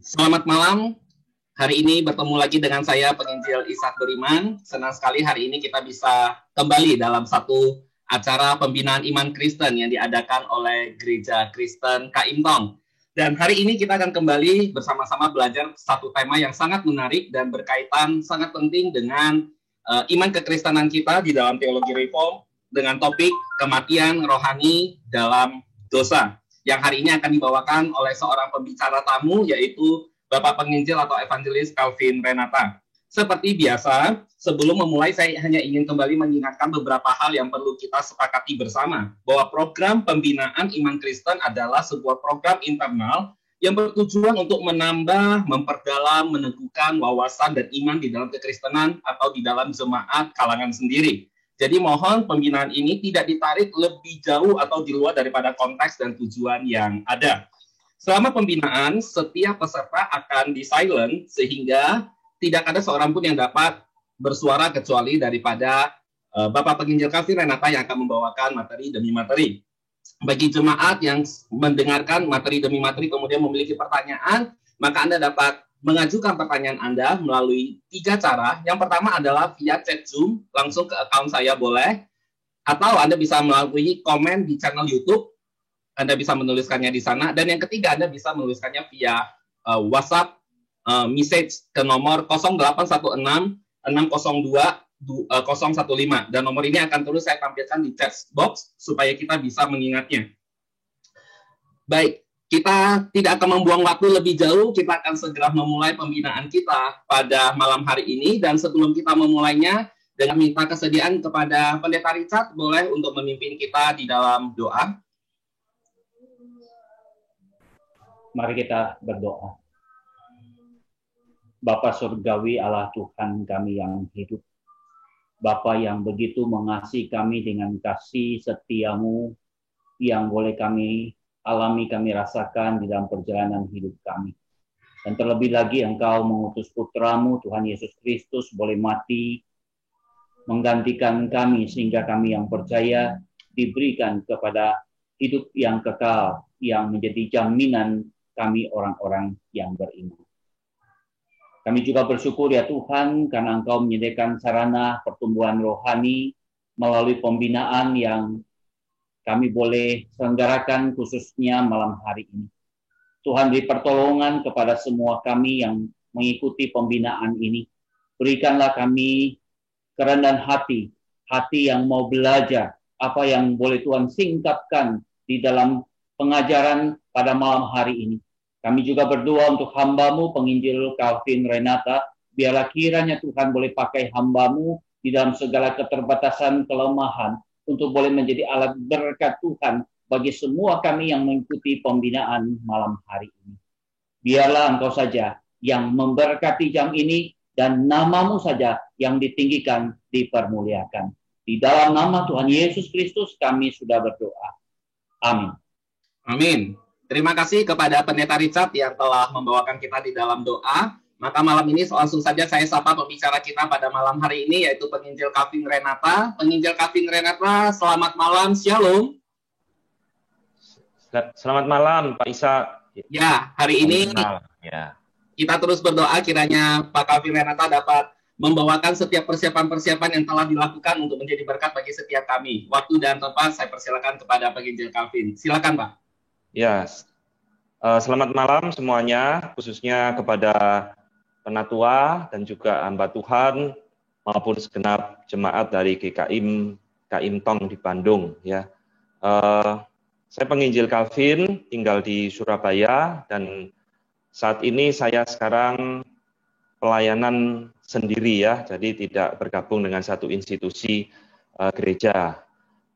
Selamat malam. Hari ini bertemu lagi dengan saya, Penginjil Ishak Beriman. Senang sekali hari ini kita bisa kembali dalam satu acara pembinaan iman Kristen yang diadakan oleh Gereja Kristen Kaim Tong. Dan hari ini kita akan kembali bersama-sama belajar satu tema yang sangat menarik dan berkaitan sangat penting dengan iman kekristenan kita di dalam teologi reform dengan topik kematian rohani dalam dosa, yang hari ini akan dibawakan oleh seorang pembicara tamu, yaitu Bapak Penginjil atau Evangelis Calvin Renata. Seperti biasa, sebelum memulai saya hanya ingin kembali mengingatkan beberapa hal yang perlu kita sepakati bersama, bahwa program pembinaan iman Kristen adalah sebuah program internal yang bertujuan untuk menambah, memperdalam, meneguhkan wawasan dan iman di dalam kekristenan atau di dalam jemaat kalangan sendiri. Jadi mohon pembinaan ini tidak ditarik lebih jauh atau di luar daripada konteks dan tujuan yang ada. Selama pembinaan, setiap peserta akan di-silent sehingga tidak ada seorang pun yang dapat bersuara kecuali daripada Bapak Penginjil Calvin Renata yang akan membawakan materi demi materi. Bagi jemaat yang mendengarkan materi demi materi kemudian memiliki pertanyaan, maka Anda dapat mengajukan pertanyaan Anda melalui 3 cara. Yang pertama adalah via chat Zoom, langsung ke account saya boleh, atau Anda bisa melalui komen di channel YouTube, Anda bisa menuliskannya di sana, dan yang ketiga Anda bisa menuliskannya via WhatsApp message ke nomor 0816 602 015, dan nomor ini akan terus saya tampilkan di chat box supaya kita bisa mengingatnya. Baik, kita tidak akan membuang waktu lebih jauh, kita akan segera memulai pembinaan kita pada malam hari ini. Dan sebelum kita memulainya, dengan minta kesediaan kepada Pendeta Richard, boleh untuk memimpin kita di dalam doa. Mari kita berdoa. Bapa Surgawi, Allah Tuhan kami yang hidup, Bapa yang begitu mengasihi kami dengan kasih setiamu yang boleh kami alami, kami rasakan di dalam perjalanan hidup kami. Dan terlebih lagi Engkau mengutus putramu, Tuhan Yesus Kristus, boleh mati, menggantikan kami, sehingga kami yang percaya diberikan kepada hidup yang kekal, yang menjadi jaminan kami orang-orang yang beriman. Kami juga bersyukur ya Tuhan, karena Engkau menyediakan sarana pertumbuhan rohani melalui pembinaan yang kami boleh selenggarakan khususnya malam hari ini. Tuhan beri pertolongan kepada semua kami yang mengikuti pembinaan ini. Berikanlah kami kerendahan hati, hati yang mau belajar, apa yang boleh Tuhan singkapkan di dalam pengajaran pada malam hari ini. Kami juga berdoa untuk hamba-Mu, Penginjil Calvin Renata, biarlah kiranya Tuhan boleh pakai hamba-Mu di dalam segala keterbatasan, kelemahan, untuk boleh menjadi alat berkat Tuhan bagi semua kami yang mengikuti pembinaan malam hari ini. Biarlah Engkau saja yang memberkati jam ini, dan nama-Mu saja yang ditinggikan, dipermuliakan. Di dalam nama Tuhan Yesus Kristus kami sudah berdoa. Amin. Amin. Terima kasih kepada Pendeta Richard yang telah membawakan kita di dalam doa. Maka malam ini langsung saja saya sapa pembicara kita pada malam hari ini, yaitu Penginjil Calvin Renata. Penginjil Calvin Renata, selamat malam, shalom. Selamat malam, Pak Isa. Ya, hari ini kita terus berdoa kiranya Pak Calvin Renata dapat membawakan setiap persiapan-persiapan yang telah dilakukan untuk menjadi berkat bagi setiap kami. Waktu dan tempat saya persilakan kepada Penginjil Calvin. Silakan, Pak. Ya, selamat malam semuanya, khususnya kepada penatua dan juga hamba Tuhan maupun segenap jemaat dari GKIM Kaim Tong di Bandung. Ya, saya Penginjil Calvin, tinggal di Surabaya, dan saat ini saya sekarang pelayanan sendiri ya, jadi tidak bergabung dengan satu institusi gereja.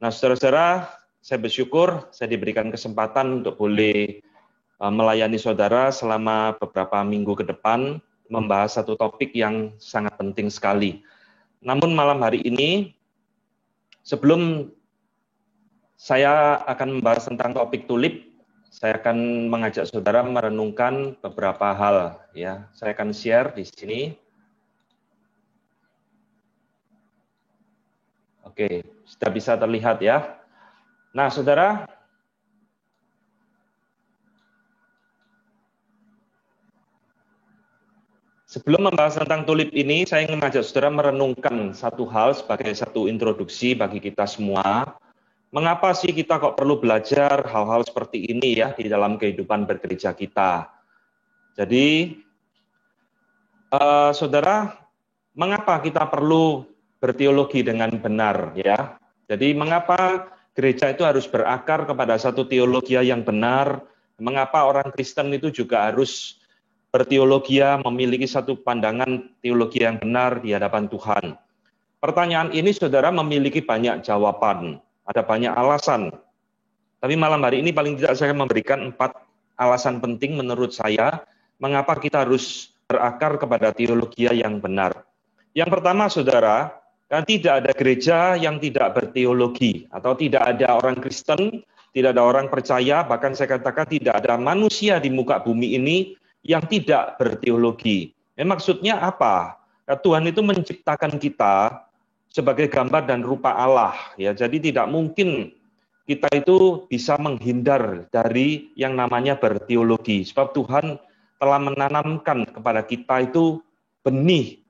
Nah, saudara-saudara, saya bersyukur saya diberikan kesempatan untuk boleh melayani saudara selama beberapa minggu ke depan, membahas satu topik yang sangat penting sekali. Namun malam hari ini, sebelum saya akan membahas tentang topik tulip, saya akan mengajak saudara merenungkan beberapa hal. Ya, saya akan share di sini. Oke, sudah bisa terlihat ya. Nah, saudara, Sebelum membahas tentang tulip ini, saya ingin mengajak saudara merenungkan satu hal sebagai satu introduksi bagi kita semua. Mengapa sih kita kok perlu belajar hal-hal seperti ini ya di dalam kehidupan bergereja kita? Jadi, saudara, mengapa kita perlu berteologi dengan benar ya? Jadi, mengapa gereja itu harus berakar kepada satu teologi yang benar? Mengapa orang Kristen itu juga harus berteologi, memiliki satu pandangan teologi yang benar di hadapan Tuhan? Pertanyaan ini, saudara, memiliki banyak jawaban. Ada banyak alasan. Tapi malam hari ini paling tidak saya memberikan 4 alasan penting menurut saya mengapa kita harus berakar kepada teologi yang benar. Yang pertama, saudara, kan tidak ada gereja yang tidak berteologi, atau tidak ada orang Kristen, tidak ada orang percaya, bahkan saya katakan tidak ada manusia di muka bumi ini yang tidak berteologi. Maksudnya apa? Tuhan itu menciptakan kita sebagai gambar dan rupa Allah, ya. Jadi tidak mungkin kita itu bisa menghindar dari yang namanya berteologi, sebab Tuhan telah menanamkan kepada kita itu benih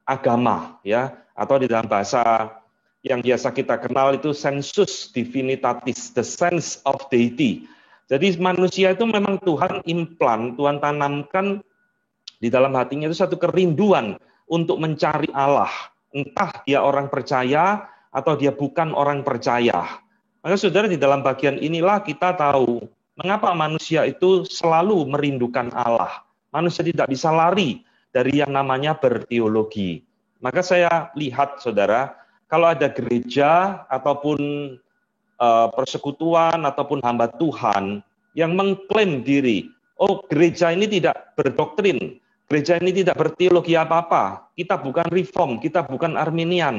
agama, ya, atau di dalam bahasa yang biasa kita kenal itu sensus divinitatis, the sense of deity. Jadi manusia itu memang Tuhan implan, Tuhan tanamkan di dalam hatinya itu satu kerinduan untuk mencari Allah, entah dia orang percaya atau dia bukan orang percaya. Maka saudara, di dalam bagian inilah kita tahu mengapa manusia itu selalu merindukan Allah. Manusia tidak bisa lari dari yang namanya berteologi. Maka saya lihat, saudara, kalau ada gereja ataupun persekutuan ataupun hamba Tuhan yang mengklaim diri, oh gereja ini tidak berdoktrin, gereja ini tidak berteologi apa-apa, kita bukan reform, kita bukan Arminian,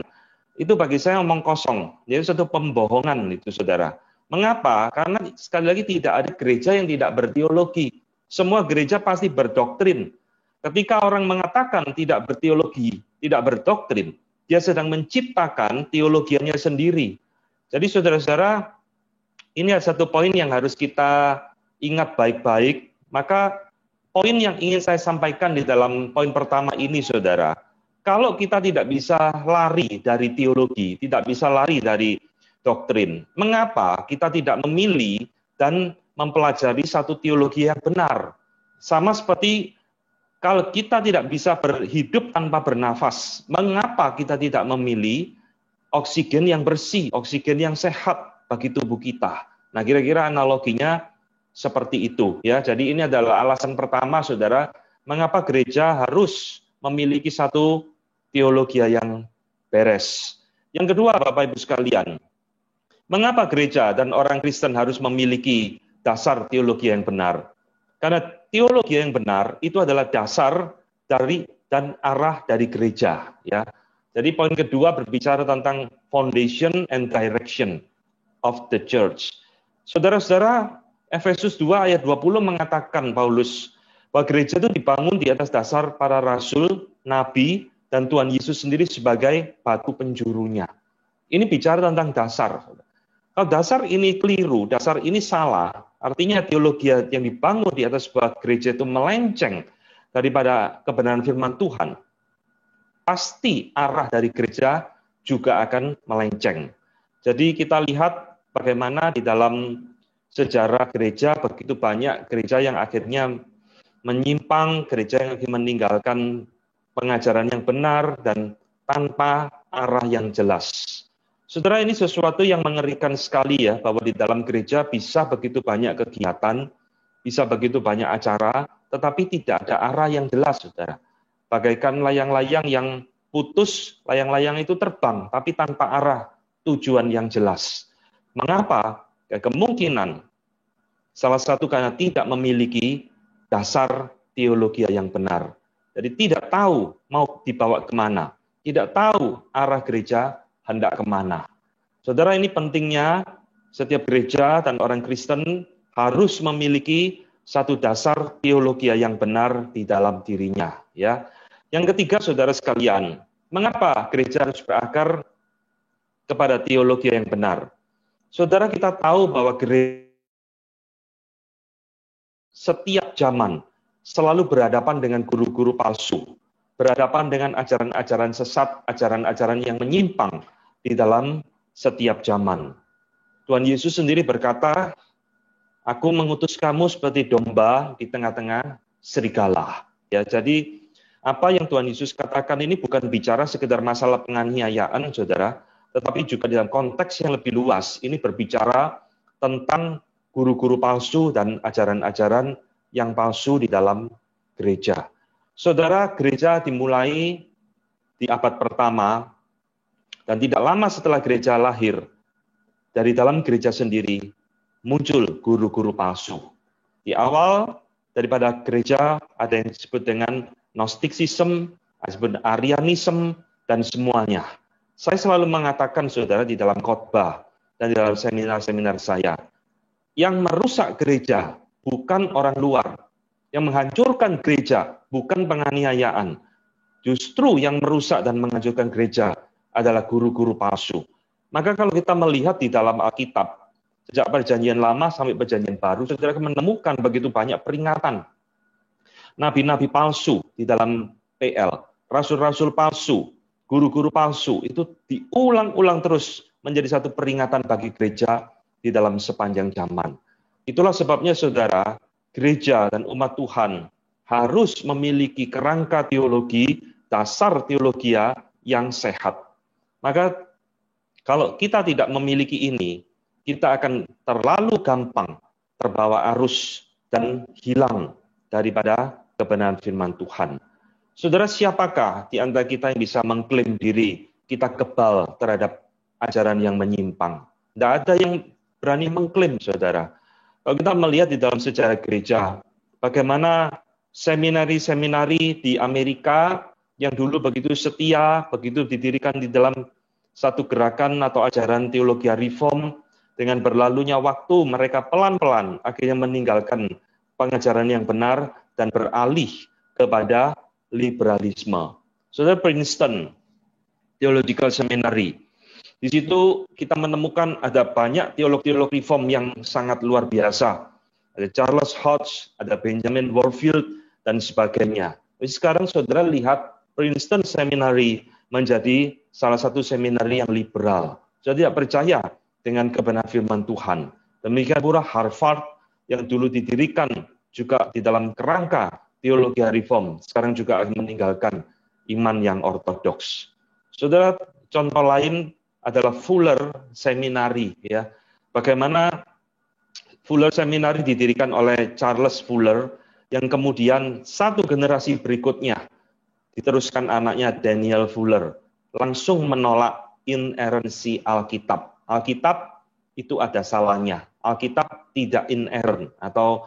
itu bagi saya omong kosong. Jadi satu pembohongan itu, saudara. Mengapa? Karena sekali lagi tidak ada gereja yang tidak berteologi. Semua gereja pasti berdoktrin. Ketika orang mengatakan tidak berteologi, tidak berdoktrin, dia sedang menciptakan teologianya sendiri. Jadi saudara-saudara, ini ada satu poin yang harus kita ingat baik-baik. Maka poin yang ingin saya sampaikan di dalam poin pertama ini, saudara, kalau kita tidak bisa lari dari teologi, tidak bisa lari dari doktrin, mengapa kita tidak memilih dan mempelajari satu teologi yang benar? Sama seperti kalau kita tidak bisa berhidup tanpa bernafas, mengapa kita tidak memilih oksigen yang bersih, oksigen yang sehat bagi tubuh kita? Nah, kira-kira analoginya seperti itu, ya. Jadi ini adalah alasan pertama, saudara, mengapa gereja harus memiliki satu teologi yang beres. Yang kedua, Bapak Ibu sekalian, mengapa gereja dan orang Kristen harus memiliki dasar teologi yang benar? Karena teologi yang benar itu adalah dasar dari dan arah dari gereja, ya. Jadi poin kedua berbicara tentang foundation and direction of the church. Saudara-saudara, Efesus 2 ayat 20 mengatakan Paulus bahwa gereja itu dibangun di atas dasar para rasul, nabi, dan Tuhan Yesus sendiri sebagai batu penjurunya. Ini bicara tentang dasar. Kalau dasar ini keliru, dasar ini salah, artinya teologi yang dibangun di atas sebuah gereja itu melenceng daripada kebenaran firman Tuhan. Pasti arah dari gereja juga akan melenceng. Jadi kita lihat bagaimana di dalam sejarah gereja begitu banyak gereja yang akhirnya menyimpang, gereja yang meninggalkan pengajaran yang benar dan tanpa arah yang jelas. Saudara, ini sesuatu yang mengerikan sekali ya, bahwa di dalam gereja bisa begitu banyak kegiatan, bisa begitu banyak acara, tetapi tidak ada arah yang jelas, saudara. Bagaikan layang-layang yang putus, layang-layang itu terbang, tapi tanpa arah tujuan yang jelas. Mengapa? Kemungkinan salah satu karena tidak memiliki dasar teologi yang benar. Jadi tidak tahu mau dibawa kemana, tidak tahu arah gereja hendak kemana. Saudara, ini pentingnya setiap gereja dan orang Kristen harus memiliki satu dasar teologi yang benar di dalam dirinya. Ya. Yang ketiga, saudara sekalian, mengapa gereja harus berakar kepada teologi yang benar? Saudara, kita tahu bahwa gereja setiap zaman selalu berhadapan dengan guru-guru palsu, berhadapan dengan ajaran-ajaran sesat, ajaran-ajaran yang menyimpang di dalam setiap zaman. Tuhan Yesus sendiri berkata, "Aku mengutus kamu seperti domba di tengah-tengah serigala." Ya, jadi apa yang Tuhan Yesus katakan ini bukan bicara sekedar masalah penganiayaan, saudara, tetapi juga dalam konteks yang lebih luas. Ini berbicara tentang guru-guru palsu dan ajaran-ajaran yang palsu di dalam gereja. Saudara, gereja dimulai di abad pertama, dan tidak lama setelah gereja lahir, dari dalam gereja sendiri muncul guru-guru palsu. Di awal daripada gereja ada yang disebut dengan Gnosticism, disebut Arianism, dan semuanya. Saya selalu mengatakan, saudara, di dalam khotbah dan di dalam seminar-seminar saya, yang merusak gereja bukan orang luar, yang menghancurkan gereja bukan penganiayaan. Justru yang merusak dan menghancurkan gereja adalah guru-guru palsu. Maka kalau kita melihat di dalam Alkitab, sejak perjanjian lama sampai perjanjian baru, saudara akan menemukan begitu banyak peringatan. Nabi-nabi palsu di dalam PL, rasul-rasul palsu, guru-guru palsu, itu diulang-ulang terus menjadi satu peringatan bagi gereja di dalam sepanjang zaman. Itulah sebabnya, saudara, gereja dan umat Tuhan harus memiliki kerangka teologi, dasar teologia yang sehat. Maka kalau kita tidak memiliki ini, kita akan terlalu gampang terbawa arus dan hilang daripada kebenaran firman Tuhan. Saudara, siapakah di antara kita yang bisa mengklaim diri kita kebal terhadap ajaran yang menyimpang? Tidak ada yang berani mengklaim, saudara. Kalau kita melihat di dalam sejarah gereja, bagaimana seminari-seminari di Amerika yang dulu begitu setia, begitu didirikan di dalam satu gerakan atau ajaran teologi reform, dengan berlalunya waktu mereka pelan-pelan akhirnya meninggalkan pengajaran yang benar dan beralih kepada liberalisme. Saudara, Princeton Theological Seminary, di situ kita menemukan ada banyak teolog-teolog reform yang sangat luar biasa. Ada Charles Hodge, ada Benjamin Warfield, dan sebagainya. Sekarang saudara lihat Princeton Seminary menjadi salah satu seminari yang liberal. Saya tidak percaya dengan kebenaran firman Tuhan. Demikian pula Harvard yang dulu didirikan juga di dalam kerangka teologi reform, sekarang juga meninggalkan iman yang ortodoks. Saudara, contoh lain adalah Fuller Seminary, ya. Bagaimana Fuller Seminary didirikan oleh Charles Fuller, yang kemudian satu generasi berikutnya diteruskan anaknya Daniel Fuller, langsung menolak inerransi Alkitab. Alkitab itu ada salahnya. Alkitab tidak inerrant atau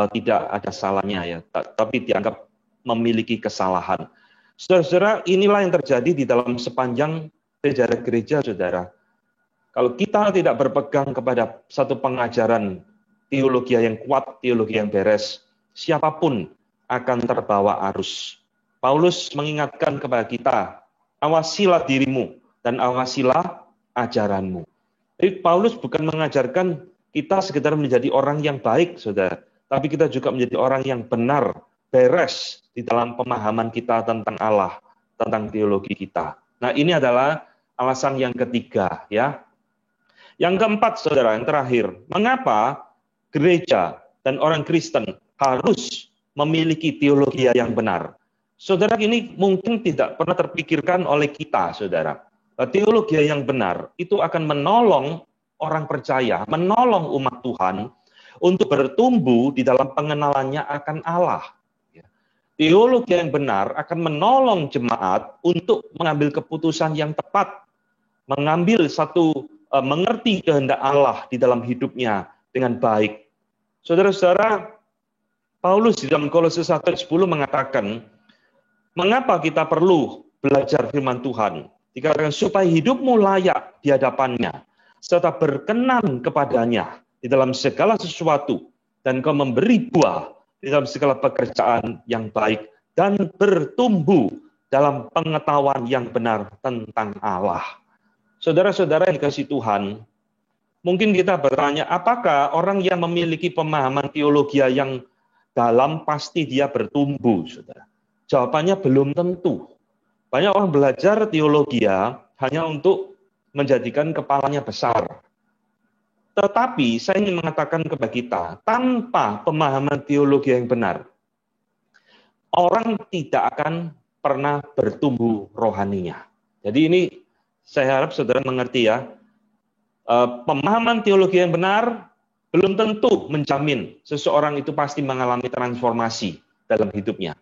tidak ada salahnya, ya, tapi dianggap memiliki kesalahan. Saudara-saudara, inilah yang terjadi di dalam sepanjang sejarah gereja, saudara. Kalau kita tidak berpegang kepada satu pengajaran teologi yang kuat, teologi yang beres, siapapun akan terbawa arus. Paulus mengingatkan kepada kita, awasilah dirimu dan awasilah ajaranmu. Jadi Paulus bukan mengajarkan kita sekedar menjadi orang yang baik, saudara, tapi kita juga menjadi orang yang benar, beres di dalam pemahaman kita tentang Allah, tentang teologi kita. Nah, ini adalah alasan yang ketiga, ya. Yang keempat, saudara, yang terakhir, mengapa gereja dan orang Kristen harus memiliki teologi yang benar? Saudara, ini mungkin tidak pernah terpikirkan oleh kita, saudara. Teologi yang benar itu akan menolong orang percaya, menolong umat Tuhan untuk bertumbuh di dalam pengenalannya akan Allah. Teologi yang benar akan menolong jemaat untuk mengambil keputusan yang tepat, mengambil satu mengerti kehendak Allah di dalam hidupnya dengan baik. Saudara-saudara, Paulus di dalam Kolose 1:10 mengatakan, mengapa kita perlu belajar firman Tuhan? Dikatakan supaya hidupmu layak di hadapannya, serta berkenan kepadanya di dalam segala sesuatu, dan kau memberi buah di dalam segala pekerjaan yang baik, dan bertumbuh dalam pengetahuan yang benar tentang Allah. Saudara-saudara yang dikasihi Tuhan, mungkin kita bertanya, apakah orang yang memiliki pemahaman teologi yang dalam pasti dia bertumbuh, saudara? Jawabannya belum tentu. Banyak orang belajar teologi hanya untuk menjadikan kepalanya besar. Tetapi saya ingin mengatakan kepada kita, tanpa pemahaman teologi yang benar, orang tidak akan pernah bertumbuh rohaninya. Jadi ini saya harap saudara mengerti ya, pemahaman teologi yang benar belum tentu menjamin seseorang itu pasti mengalami transformasi dalam hidupnya.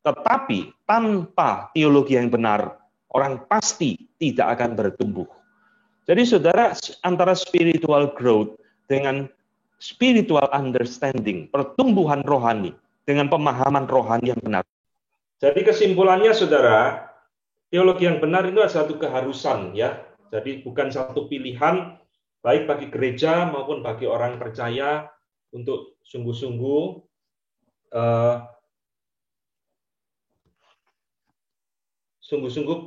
Tetapi tanpa teologi yang benar, orang pasti tidak akan bertumbuh. Jadi saudara, antara spiritual growth dengan spiritual understanding, pertumbuhan rohani, dengan pemahaman rohani yang benar. Jadi kesimpulannya saudara, teologi yang benar itu adalah satu keharusan ya. Jadi bukan satu pilihan, baik bagi gereja maupun bagi orang percaya untuk sungguh-sungguh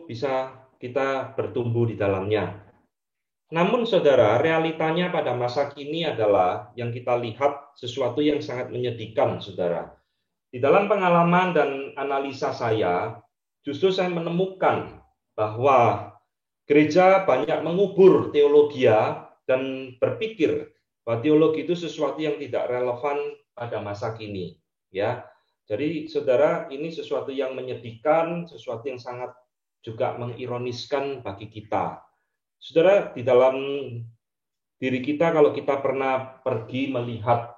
bisa kita bertumbuh di dalamnya. Namun saudara, realitanya pada masa kini adalah yang kita lihat sesuatu yang sangat menyedihkan, saudara. Di dalam pengalaman dan analisa saya, justru saya menemukan bahwa gereja banyak mengubur teologi dan berpikir bahwa teologi itu sesuatu yang tidak relevan pada masa kini. Ya, jadi saudara, ini sesuatu yang menyedihkan, sesuatu yang sangat juga mengironiskan bagi kita. Saudara, di dalam diri kita, kalau kita pernah pergi melihat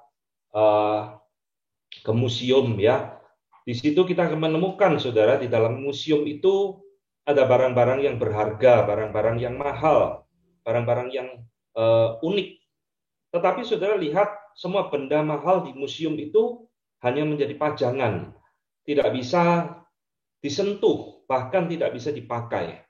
ke museum, ya, di situ kita akan menemukan, saudara, di dalam museum itu ada barang-barang yang berharga, barang-barang yang mahal, barang-barang yang unik. Tetapi saudara lihat, semua benda mahal di museum itu hanya menjadi pajangan, tidak bisa disentuh, bahkan tidak bisa dipakai.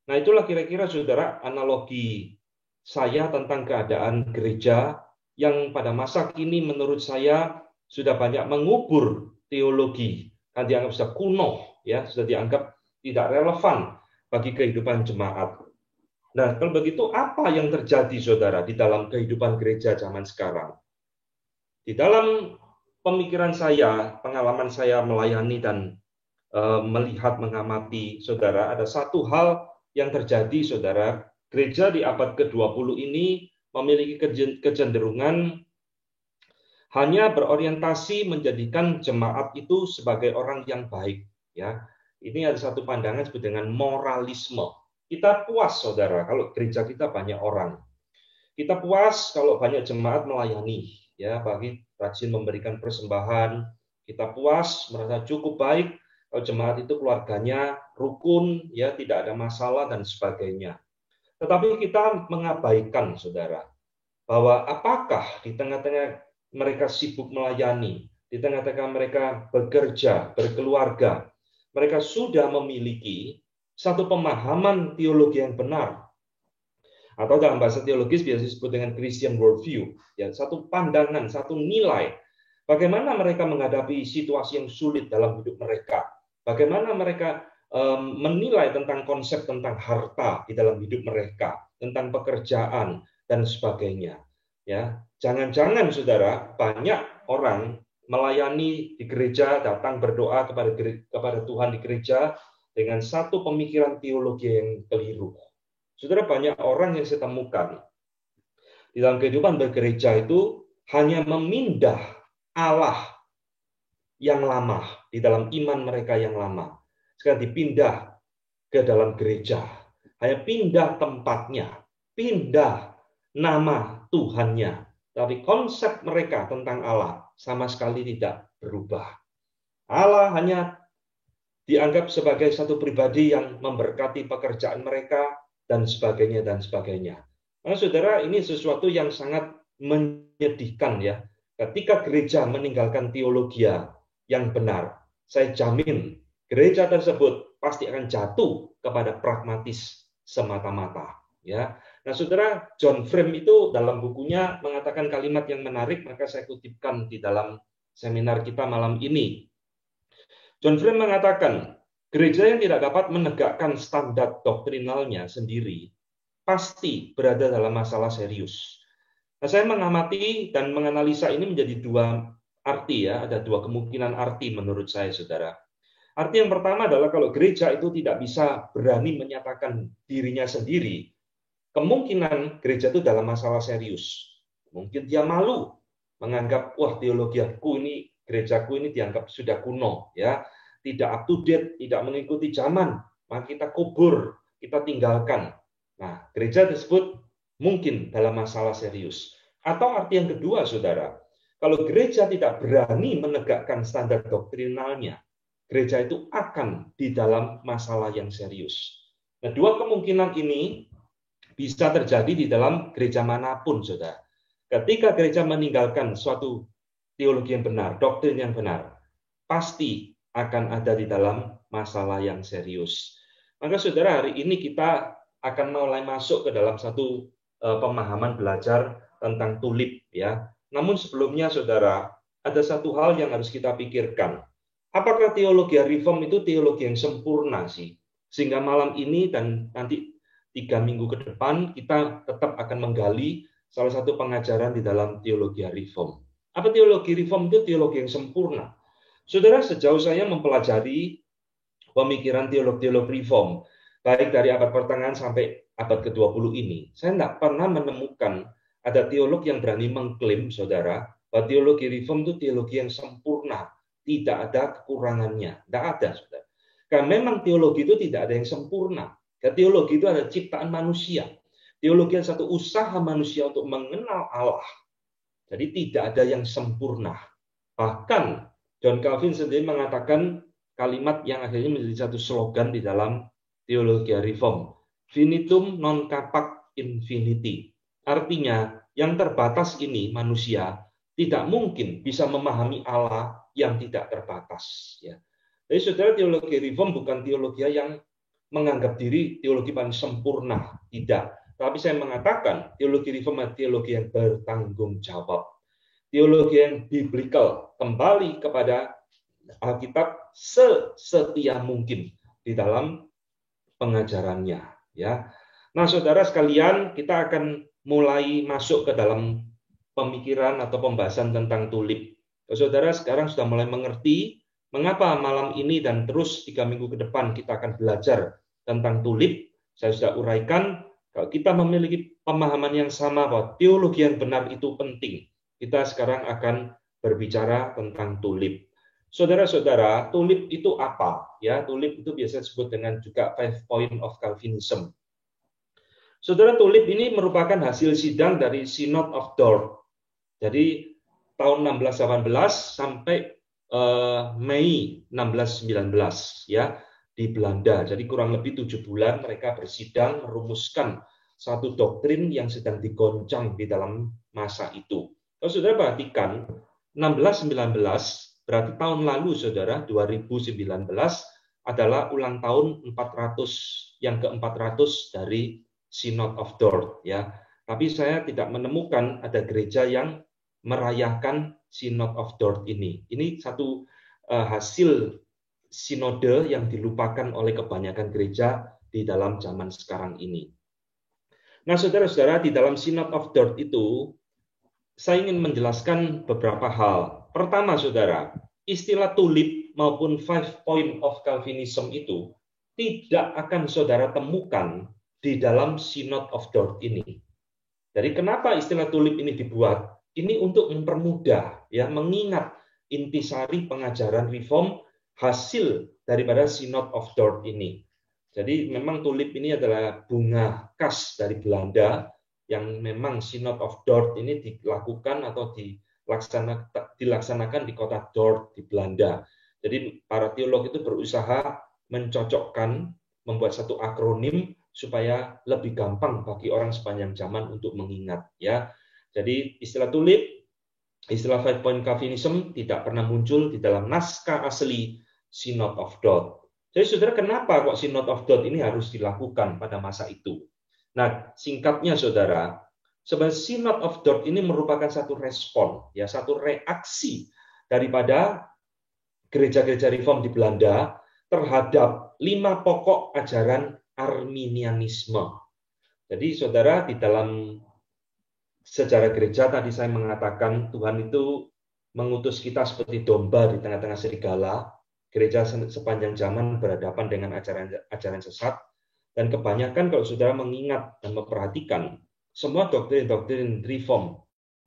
Nah, itulah kira-kira saudara analogi saya tentang keadaan gereja yang pada masa kini menurut saya sudah banyak mengubur teologi, kan dianggap sudah kuno, ya, sudah dianggap tidak relevan bagi kehidupan jemaat. Nah, kalau begitu apa yang terjadi saudara di dalam kehidupan gereja zaman sekarang? Di dalam pemikiran saya, pengalaman saya melayani dan melihat, mengamati, saudara, ada satu hal yang terjadi, saudara. Gereja di abad ke-20 ini memiliki kecenderungan hanya berorientasi menjadikan jemaat itu sebagai orang yang baik. Ya, ini ada satu pandangan disebut dengan moralisme. Kita puas, saudara, kalau gereja kita banyak orang. Kita puas kalau banyak jemaat melayani, ya, bagi rajin memberikan persembahan. Kita puas, merasa cukup baik kalau jemaat itu keluarganya rukun, ya, tidak ada masalah dan sebagainya. Tetapi kita mengabaikan, saudara, bahwa apakah di tengah-tengah mereka sibuk melayani, di tengah-tengah mereka bekerja, berkeluarga, mereka sudah memiliki satu pemahaman teologi yang benar, atau dalam bahasa teologis biasa disebut dengan Christian worldview, ya, satu pandangan, satu nilai, bagaimana mereka menghadapi situasi yang sulit dalam hidup mereka. Bagaimana mereka menilai tentang konsep tentang harta di dalam hidup mereka, tentang pekerjaan dan sebagainya. Ya, jangan-jangan saudara, banyak orang melayani di gereja, datang berdoa kepada Tuhan di gereja dengan satu pemikiran teologi yang keliru. Saudara, banyak orang yang saya temukan di dalam kehidupan bergereja itu hanya memindah Allah yang lama di dalam iman mereka yang lama. Sekarang dipindah ke dalam gereja. Hanya pindah tempatnya, pindah nama Tuhannya. Tapi konsep mereka tentang Allah sama sekali tidak berubah. Allah hanya dianggap sebagai satu pribadi yang memberkati pekerjaan mereka dan sebagainya dan sebagainya. Nah, saudara, ini sesuatu yang sangat menyedihkan, ya. Ketika gereja meninggalkan teologi yang benar, saya jamin gereja tersebut pasti akan jatuh kepada pragmatis semata-mata, ya. Nah, saudara, John Frame itu dalam bukunya mengatakan kalimat yang menarik, maka saya kutipkan di dalam seminar kita malam ini. John Frame mengatakan, gereja yang tidak dapat menegakkan standar doktrinalnya sendiri pasti berada dalam masalah serius. Nah, saya mengamati dan menganalisa ini menjadi dua arti ya, ada dua kemungkinan arti menurut saya, saudara. Arti yang pertama adalah kalau gereja itu tidak bisa berani menyatakan dirinya sendiri, kemungkinan gereja itu dalam masalah serius. Mungkin dia malu menganggap, wah teologiaku ini, gerejaku ini dianggap sudah kuno, ya, tidak up to date, tidak mengikuti zaman, maka kita kubur, kita tinggalkan. Nah, gereja tersebut mungkin dalam masalah serius. Atau arti yang kedua, saudara, kalau gereja tidak berani menegakkan standar doktrinalnya, gereja itu akan di dalam masalah yang serius. Nah, dua kemungkinan ini bisa terjadi di dalam gereja manapun, saudara. Ketika gereja meninggalkan suatu teologi yang benar, doktrin yang benar, pasti akan ada di dalam masalah yang serius. Maka saudara, hari ini kita akan mulai masuk ke dalam satu pemahaman belajar tentang tulip, ya. Namun sebelumnya, saudara, ada satu hal yang harus kita pikirkan. Apakah teologi reform itu teologi yang sempurna sih? Sehingga malam ini dan nanti 3 minggu ke depan kita tetap akan menggali salah satu pengajaran di dalam teologi reform. Apa teologi reform itu? Teologi yang sempurna. Saudara, sejauh saya mempelajari pemikiran teolog-teolog reform, baik dari abad pertengahan sampai abad ke-20 ini, saya tidak pernah menemukan ada teolog yang berani mengklaim, saudara, bahwa teologi reform itu teologi yang sempurna, tidak ada kekurangannya, tidak ada, saudara. Karena memang teologi itu tidak ada yang sempurna. Teologi itu adalah ciptaan manusia. Teologi adalah satu usaha manusia untuk mengenal Allah. Jadi tidak ada yang sempurna. Bahkan John Calvin sendiri mengatakan kalimat yang akhirnya menjadi satu slogan di dalam teologi reform. Finitum non capac infiniti. Artinya, yang terbatas ini manusia tidak mungkin bisa memahami Allah yang tidak terbatas. Ya. Jadi saudara, teologi reform bukan teologi yang menganggap diri teologi paling sempurna. Tidak. Tapi saya mengatakan teologi reform adalah teologi yang bertanggung jawab. Teologi yang biblical, kembali kepada Alkitab sesetia mungkin di dalam pengajarannya. Ya. Nah, saudara sekalian, kita akan mulai masuk ke dalam pemikiran atau pembahasan tentang tulip. Saudara sekarang sudah mulai mengerti mengapa malam ini dan terus 3 minggu ke depan kita akan belajar tentang tulip. Saya sudah uraikan, kalau kita memiliki pemahaman yang sama bahwa teologi yang benar itu penting, kita sekarang akan berbicara tentang tulip. Saudara-saudara, tulip itu apa? Ya, tulip itu biasa disebut dengan juga 5 point of Calvinism. Saudara, tulip ini merupakan hasil sidang dari Synod of Dort. Jadi tahun 1618 sampai Mei 1619 ya di Belanda. Jadi kurang lebih 7 bulan mereka bersidang merumuskan satu doktrin yang sedang digoncang di dalam masa itu. Kalau saudara perhatikan 1619 berarti tahun lalu, saudara, 2019 adalah ulang tahun 400 yang ke-400 dari Synod of Dort, ya. Tapi saya tidak menemukan ada gereja yang merayakan Synod of Dort ini. Ini satu hasil sinode yang dilupakan oleh kebanyakan gereja di dalam zaman sekarang ini. Nah, saudara-saudara, di dalam Synod of Dort itu saya ingin menjelaskan beberapa hal. Pertama, saudara, istilah tulip maupun 5 point of Calvinism itu tidak akan saudara temukan di dalam Synod of Dort ini. Jadi kenapa istilah tulip ini dibuat? Ini untuk mempermudah, ya, mengingat intisari pengajaran reform hasil daripada Synod of Dort ini. Jadi memang tulip ini adalah bunga khas dari Belanda yang memang Synod of Dort ini dilakukan atau dilaksanakan di kota Dort di Belanda. Jadi para teolog itu berusaha mencocokkan, membuat satu akronim supaya lebih gampang bagi orang sepanjang zaman untuk mengingat, ya. Jadi istilah tulip, istilah 5 point Calvinism tidak pernah muncul di dalam naskah asli Synod of Dort. Jadi saudara, kenapa kok Synod of Dort ini harus dilakukan pada masa itu? Nah, singkatnya saudara, sebenarnya Synod of Dort ini merupakan satu respon, ya, satu reaksi daripada gereja-gereja reform di Belanda terhadap 5 pokok ajaran Arminianisme. Jadi saudara, di dalam sejarah gereja tadi saya mengatakan Tuhan itu mengutus kita seperti domba di tengah-tengah serigala. Gereja sepanjang zaman berhadapan dengan ajaran sesat, dan kebanyakan kalau saudara mengingat dan memperhatikan semua doktrin-doktrin reform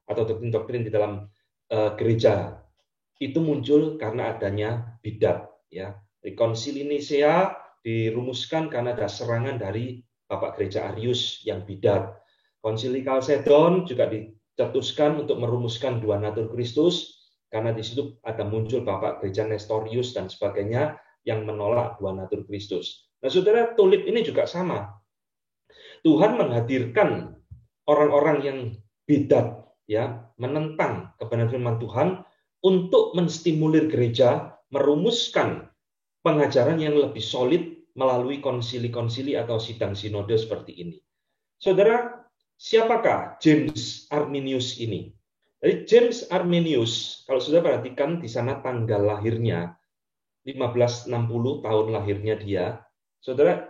atau doktrin-doktrin di dalam gereja itu muncul karena adanya bidat, ya. Konsili Nisea dirumuskan karena ada serangan dari Bapak Gereja Arius yang bidat. Konsili Kalsedon juga dicetuskan untuk merumuskan dua natur Kristus, karena di situ ada muncul Bapak Gereja Nestorius dan sebagainya yang menolak dua natur Kristus. Nah, saudara, tulip ini juga sama. Tuhan menghadirkan orang-orang yang bidat, ya, menentang kebenaran firman Tuhan untuk menstimulir gereja merumuskan pengajaran yang lebih solid melalui konsili-konsili atau sidang sinode seperti ini. Saudara, siapakah James Arminius ini? Jadi James Arminius, kalau sudah perhatikan di sana tanggal lahirnya, 1560 tahun lahirnya dia. Saudara,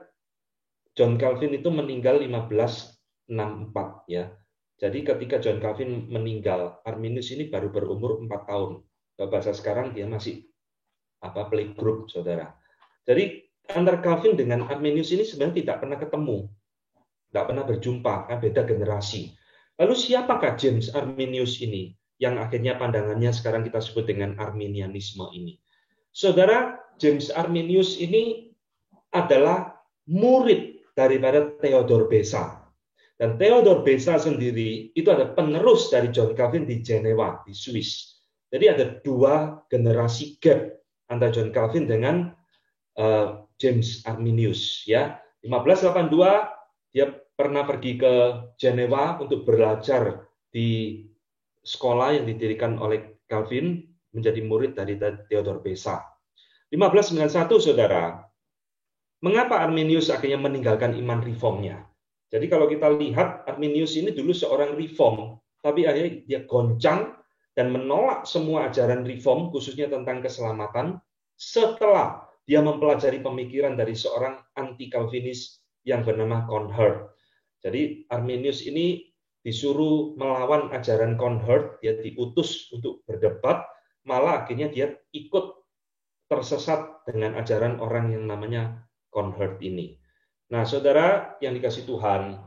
John Calvin itu meninggal 1564, ya. Jadi ketika John Calvin meninggal, Arminius ini baru berumur 4 tahun. Kalau bahasa sekarang dia masih playgroup, saudara. Jadi antara Calvin dengan Arminius ini sebenarnya tidak pernah ketemu, tidak pernah berjumpa, kan beda generasi. Lalu siapakah James Arminius ini yang akhirnya pandangannya sekarang kita sebut dengan Arminianisme ini? Saudara, James Arminius ini adalah murid daripada Theodor Beza. Dan Theodor Beza sendiri itu ada penerus dari John Calvin di Jenewa, di Swiss. Jadi ada dua generasi gap antara John Calvin dengan James Arminius. Ya, 1582 dia pernah pergi ke Jenewa untuk belajar di sekolah yang didirikan oleh Calvin, menjadi murid dari Theodor Beza. 1591, saudara, mengapa Arminius akhirnya meninggalkan iman reformnya? Jadi kalau kita lihat, Arminius ini dulu seorang reform, tapi akhirnya dia goncang dan menolak semua ajaran reform, khususnya tentang keselamatan, setelah dia mempelajari pemikiran dari seorang anti-Calvinis yang bernama Conhert. Jadi Arminius ini disuruh melawan ajaran Conhert, dia diutus untuk berdebat, malah akhirnya dia ikut tersesat dengan ajaran orang yang namanya Conhert ini. Nah, saudara yang dikasih Tuhan,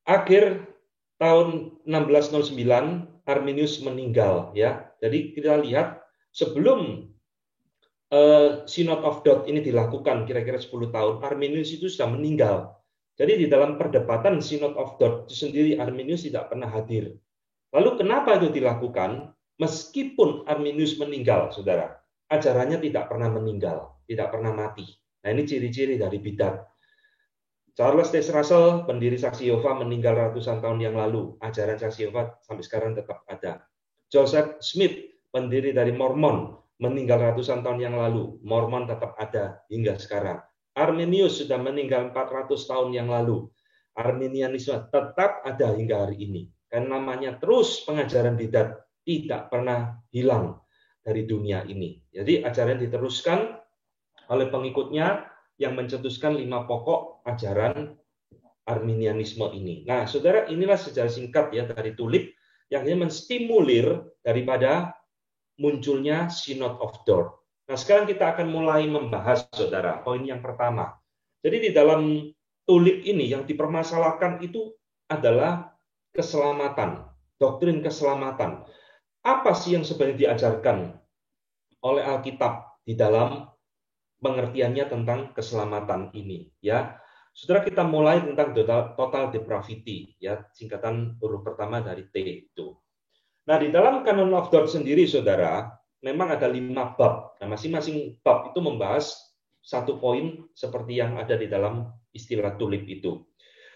akhir tahun 1609 Arminius meninggal, ya. Jadi kita lihat sebelum Synod of Dort ini dilakukan kira-kira 10 tahun, Arminius itu sudah meninggal. Jadi di dalam perdebatan Synod of Dort itu sendiri Arminius tidak pernah hadir. Lalu kenapa itu dilakukan? Meskipun Arminius meninggal, saudara, ajarannya tidak pernah meninggal, tidak pernah mati. Nah, ini ciri-ciri dari bidat. Charles Taze Russell, pendiri Saksi Yehova, meninggal ratusan tahun yang lalu. Ajaran Saksi Yehova sampai sekarang tetap ada. Joseph Smith, pendiri dari Mormon, meninggal ratusan tahun yang lalu. Mormon tetap ada hingga sekarang. Arminius sudah meninggal 400 tahun yang lalu. Arminianisme tetap ada hingga hari ini. Karena namanya terus pengajaran bidat tidak pernah hilang dari dunia ini. Jadi ajaran diteruskan oleh pengikutnya yang mencetuskan 5 pokok ajaran Arminianisme ini. Nah, saudara, inilah sejarah singkat ya dari tulip yang menstimulir daripada munculnya Synod of Dort. Nah, sekarang kita akan mulai membahas, saudara, poin yang pertama. Jadi di dalam tulip ini yang dipermasalahkan itu adalah keselamatan, doktrin keselamatan. Apa sih yang sebenarnya diajarkan oleh Alkitab di dalam pengertiannya tentang keselamatan ini? Ya, saudara, kita mulai tentang total depravity, ya, singkatan huruf pertama dari T itu. Nah, di dalam Canon of Dort sendiri, saudara, memang ada 5 bab. Nah, masing-masing bab itu membahas satu poin seperti yang ada di dalam istilah tulip itu.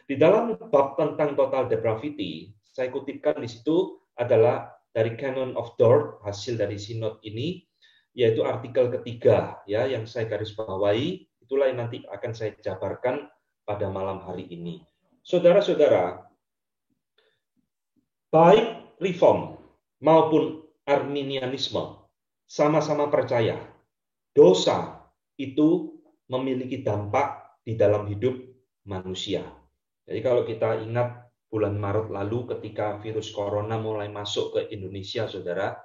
Di dalam bab tentang total depravity, saya kutipkan di situ adalah dari Canon of Dort, hasil dari sinod ini, yaitu artikel ketiga, ya, yang saya garis bawahi. Itulah yang nanti akan saya jabarkan pada malam hari ini. Saudara-saudara, baik Reform maupun Arminianisme sama-sama percaya dosa itu memiliki dampak di dalam hidup manusia. Jadi kalau kita ingat bulan Maret lalu ketika virus corona mulai masuk ke Indonesia, saudara,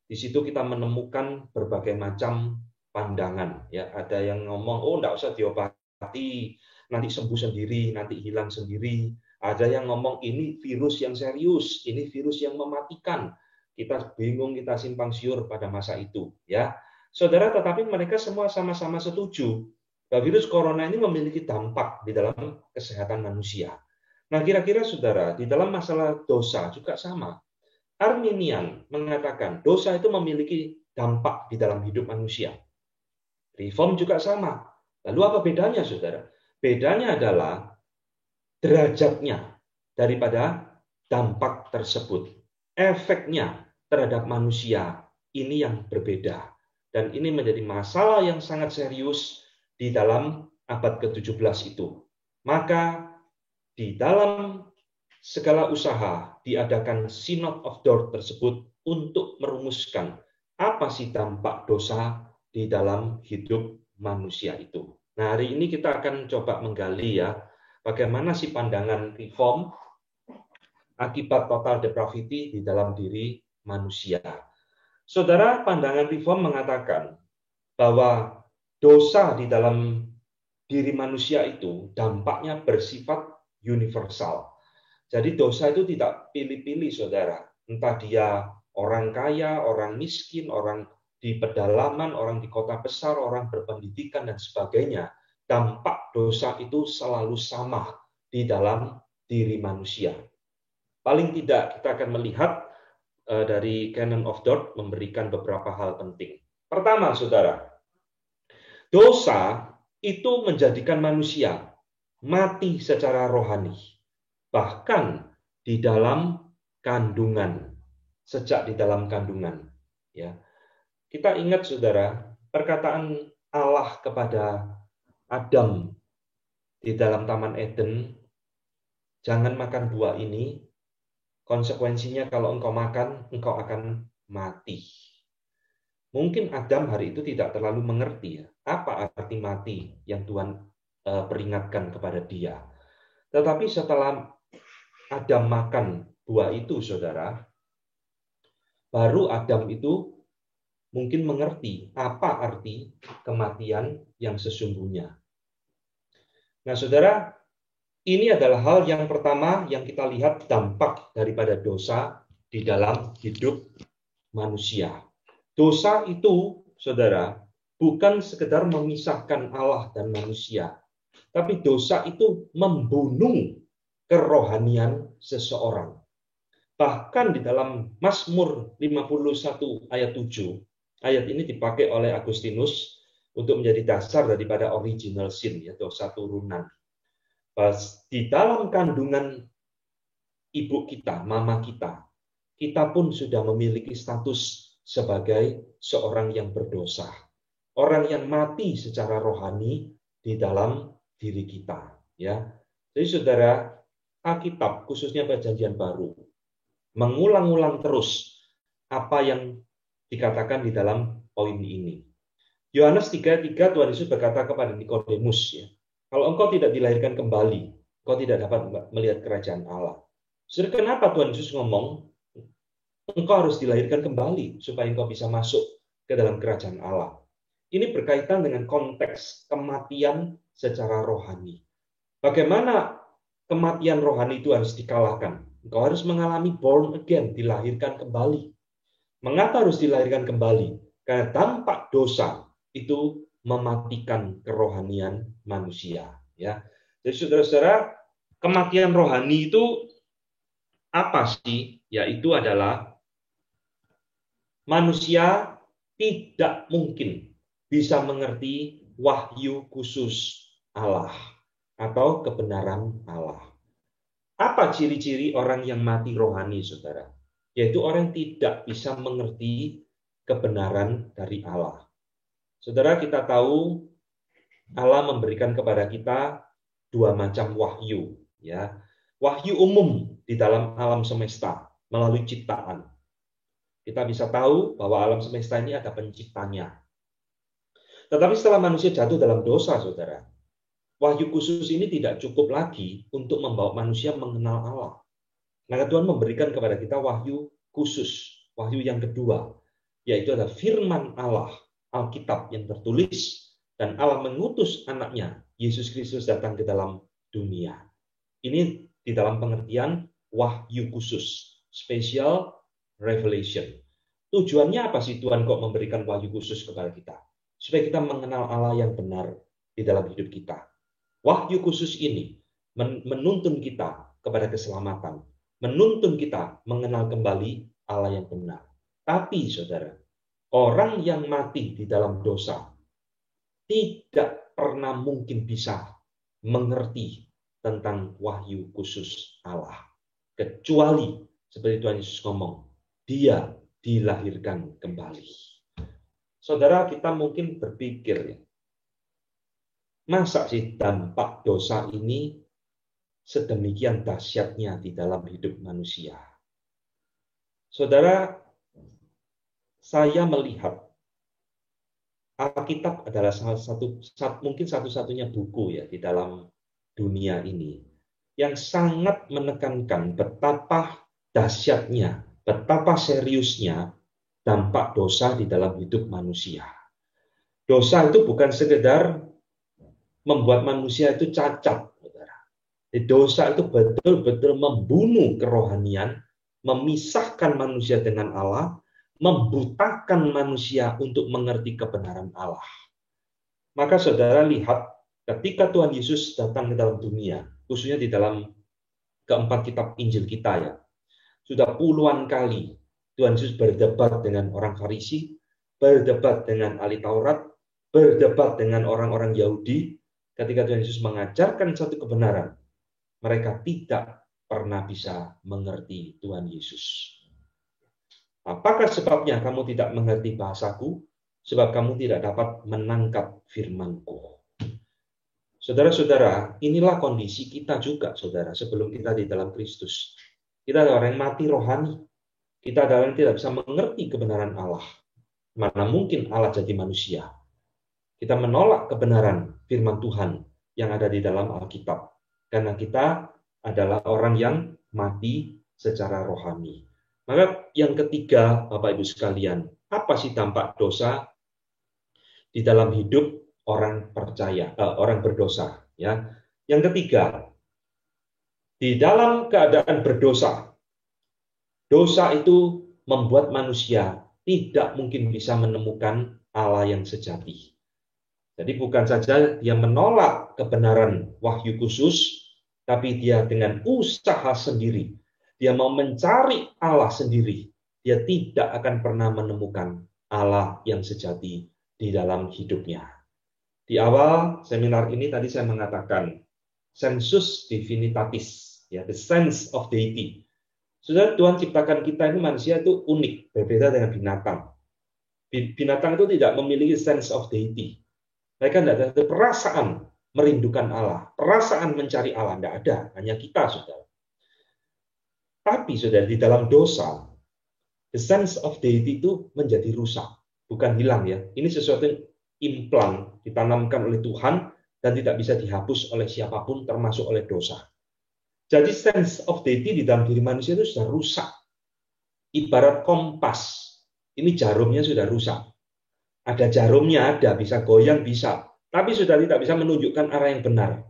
Di situ kita menemukan berbagai macam pandangan. Ya, ada yang ngomong, oh enggak usah diobati, nanti sembuh sendiri, nanti hilang sendiri. Ada yang ngomong ini virus yang serius, ini virus yang mematikan. Kita bingung, kita simpang siur pada masa itu. Ya, saudara, tetapi mereka semua sama-sama setuju bahwa virus corona ini memiliki dampak di dalam kesehatan manusia. Nah, kira-kira saudara, di dalam masalah dosa juga sama. Arminian mengatakan dosa itu memiliki dampak di dalam hidup manusia. Reform juga sama. Lalu apa bedanya, saudara? Bedanya adalah derajatnya daripada dampak tersebut. Efeknya terhadap manusia ini yang berbeda. Dan ini menjadi masalah yang sangat serius di dalam abad ke-17 itu. Maka di dalam segala usaha diadakan Synod of Dort tersebut untuk merumuskan apa sih dampak dosa di dalam hidup manusia itu. Nah, hari ini kita akan coba menggali ya, bagaimana sih pandangan reform akibat total depravity di dalam diri manusia. Saudara, pandangan reform mengatakan bahwa dosa di dalam diri manusia itu dampaknya bersifat universal. Jadi dosa itu tidak pilih-pilih, saudara. Entah dia orang kaya, orang miskin, orang di pedalaman, orang di kota besar, orang berpendidikan, dan sebagainya. Dampak dosa itu selalu sama di dalam diri manusia. Paling tidak kita akan melihat dari Canon of Dort memberikan beberapa hal penting. Pertama, saudara, dosa itu menjadikan manusia mati secara rohani. Bahkan di dalam kandungan, sejak di dalam kandungan. Ya, kita ingat, saudara, perkataan Allah kepada Adam di dalam Taman Eden, jangan makan buah ini, konsekuensinya kalau engkau makan, engkau akan mati. Mungkin Adam hari itu tidak terlalu mengerti ya, apa arti mati yang Tuhan peringatkan kepada dia. Tetapi setelah Adam makan buah itu, saudara, baru Adam itu mungkin mengerti apa arti kematian yang sesungguhnya. Nah, saudara, ini adalah hal yang pertama yang kita lihat dampak daripada dosa di dalam hidup manusia. Dosa itu, saudara, bukan sekedar memisahkan Allah dan manusia, tapi dosa itu membunuh kerohanian seseorang. Bahkan di dalam Mazmur 51 ayat 7, ayat ini dipakai oleh Agustinus untuk menjadi dasar daripada original sin, ya, dosa turunan. Di dalam kandungan ibu kita, mama kita, kita pun sudah memiliki status sebagai seorang yang berdosa. Orang yang mati secara rohani di dalam diri kita. Ya. Jadi saudara, Alkitab, khususnya Perjanjian Baru, mengulang-ulang terus apa yang dikatakan di dalam poin ini. Yohanes 3:3 Tuhan Yesus berkata kepada Nikodemus, ya, kalau engkau tidak dilahirkan kembali, engkau tidak dapat melihat kerajaan Allah. Saudara, kenapa Tuhan Yesus ngomong engkau harus dilahirkan kembali supaya engkau bisa masuk ke dalam kerajaan Allah? Ini berkaitan dengan konteks kematian secara rohani. Bagaimana kematian rohani itu harus dikalahkan? Engkau harus mengalami born again, dilahirkan kembali. Mengapa harus dilahirkan kembali? Karena dampak dosa itu mematikan kerohanian manusia. Ya, jadi saudara-saudara, kematian rohani itu apa sih? Yaitu adalah manusia tidak mungkin bisa mengerti wahyu khusus Allah atau kebenaran Allah. Apa ciri-ciri orang yang mati rohani, saudara? Yaitu orang yang tidak bisa mengerti kebenaran dari Allah. Saudara, kita tahu Allah memberikan kepada kita dua macam wahyu, ya. Wahyu umum di dalam alam semesta melalui ciptaan. Kita bisa tahu bahwa alam semesta ini ada penciptanya. Tetapi setelah manusia jatuh dalam dosa, saudara, wahyu khusus ini tidak cukup lagi untuk membawa manusia mengenal Allah. Maka Tuhan memberikan kepada kita wahyu khusus, wahyu yang kedua, yaitu adalah firman Allah, Alkitab yang tertulis, dan Allah mengutus anaknya, Yesus Kristus datang ke dalam dunia. Ini di dalam pengertian wahyu khusus, special revelation. Tujuannya apa sih Tuhan kok memberikan wahyu khusus kepada kita? Supaya kita mengenal Allah yang benar di dalam hidup kita. Wahyu khusus ini menuntun kita kepada keselamatan, menuntun kita mengenal kembali Allah yang benar. Tapi saudara, orang yang mati di dalam dosa tidak pernah mungkin bisa mengerti tentang wahyu khusus Allah. Kecuali, seperti Tuhan Yesus ngomong, dia dilahirkan kembali. Saudara, kita mungkin berpikir, masa sih dampak dosa ini sedemikian dahsyatnya di dalam hidup manusia? Saudara, saya melihat Alkitab adalah mungkin satu-satunya buku ya di dalam dunia ini yang sangat menekankan betapa dahsyatnya, betapa seriusnya dampak dosa di dalam hidup manusia. Dosa itu bukan sekedar membuat manusia itu cacat, saudara. Dosa itu betul-betul membunuh kerohanian, memisahkan manusia dengan Allah, membutakan manusia untuk mengerti kebenaran Allah. Maka saudara lihat, ketika Tuhan Yesus datang ke dalam dunia, khususnya di dalam keempat kitab Injil kita ya, sudah puluhan kali Tuhan Yesus berdebat dengan orang Farisi, berdebat dengan ahli Taurat, berdebat dengan orang-orang Yahudi. Ketika Tuhan Yesus mengajarkan satu kebenaran, mereka tidak pernah bisa mengerti Tuhan Yesus. Apakah sebabnya kamu tidak mengerti bahasaku? Sebab kamu tidak dapat menangkap firman-Ku. Saudara-saudara, inilah kondisi kita juga, saudara, sebelum kita di dalam Kristus. Kita adalah orang yang mati rohani. Kita adalah orang yang tidak bisa mengerti kebenaran Allah. Mana mungkin Allah jadi manusia? Kita menolak kebenaran firman Tuhan yang ada di dalam Alkitab. Karena kita adalah orang yang mati secara rohani. Maka yang ketiga, Bapak Ibu sekalian, apa sih dampak dosa di dalam hidup orang percaya, orang berdosa? Ya, yang ketiga, di dalam keadaan berdosa, dosa itu membuat manusia tidak mungkin bisa menemukan Allah yang sejati. Jadi bukan saja dia menolak kebenaran wahyu khusus, tapi dia dengan usaha sendiri, dia mau mencari Allah sendiri. Dia tidak akan pernah menemukan Allah yang sejati di dalam hidupnya. Di awal seminar ini tadi saya mengatakan sensus divinitatis, ya, the sense of deity. Sudah Tuhan ciptakan kita ini manusia itu unik, berbeda dengan binatang. Binatang itu tidak memiliki sense of deity. Mereka tidak ada perasaan merindukan Allah, perasaan mencari Allah, tidak ada, hanya kita, saudara. Tapi saudara, di dalam dosa, the sense of deity itu menjadi rusak, bukan hilang ya. Ini sesuatu yang implan, ditanamkan oleh Tuhan dan tidak bisa dihapus oleh siapapun, termasuk oleh dosa. Jadi sense of deity di dalam diri manusia itu sudah rusak. Ibarat kompas, ini jarumnya sudah rusak. Ada jarumnya, ada, bisa goyang, bisa. Tapi sudah tidak bisa menunjukkan arah yang benar.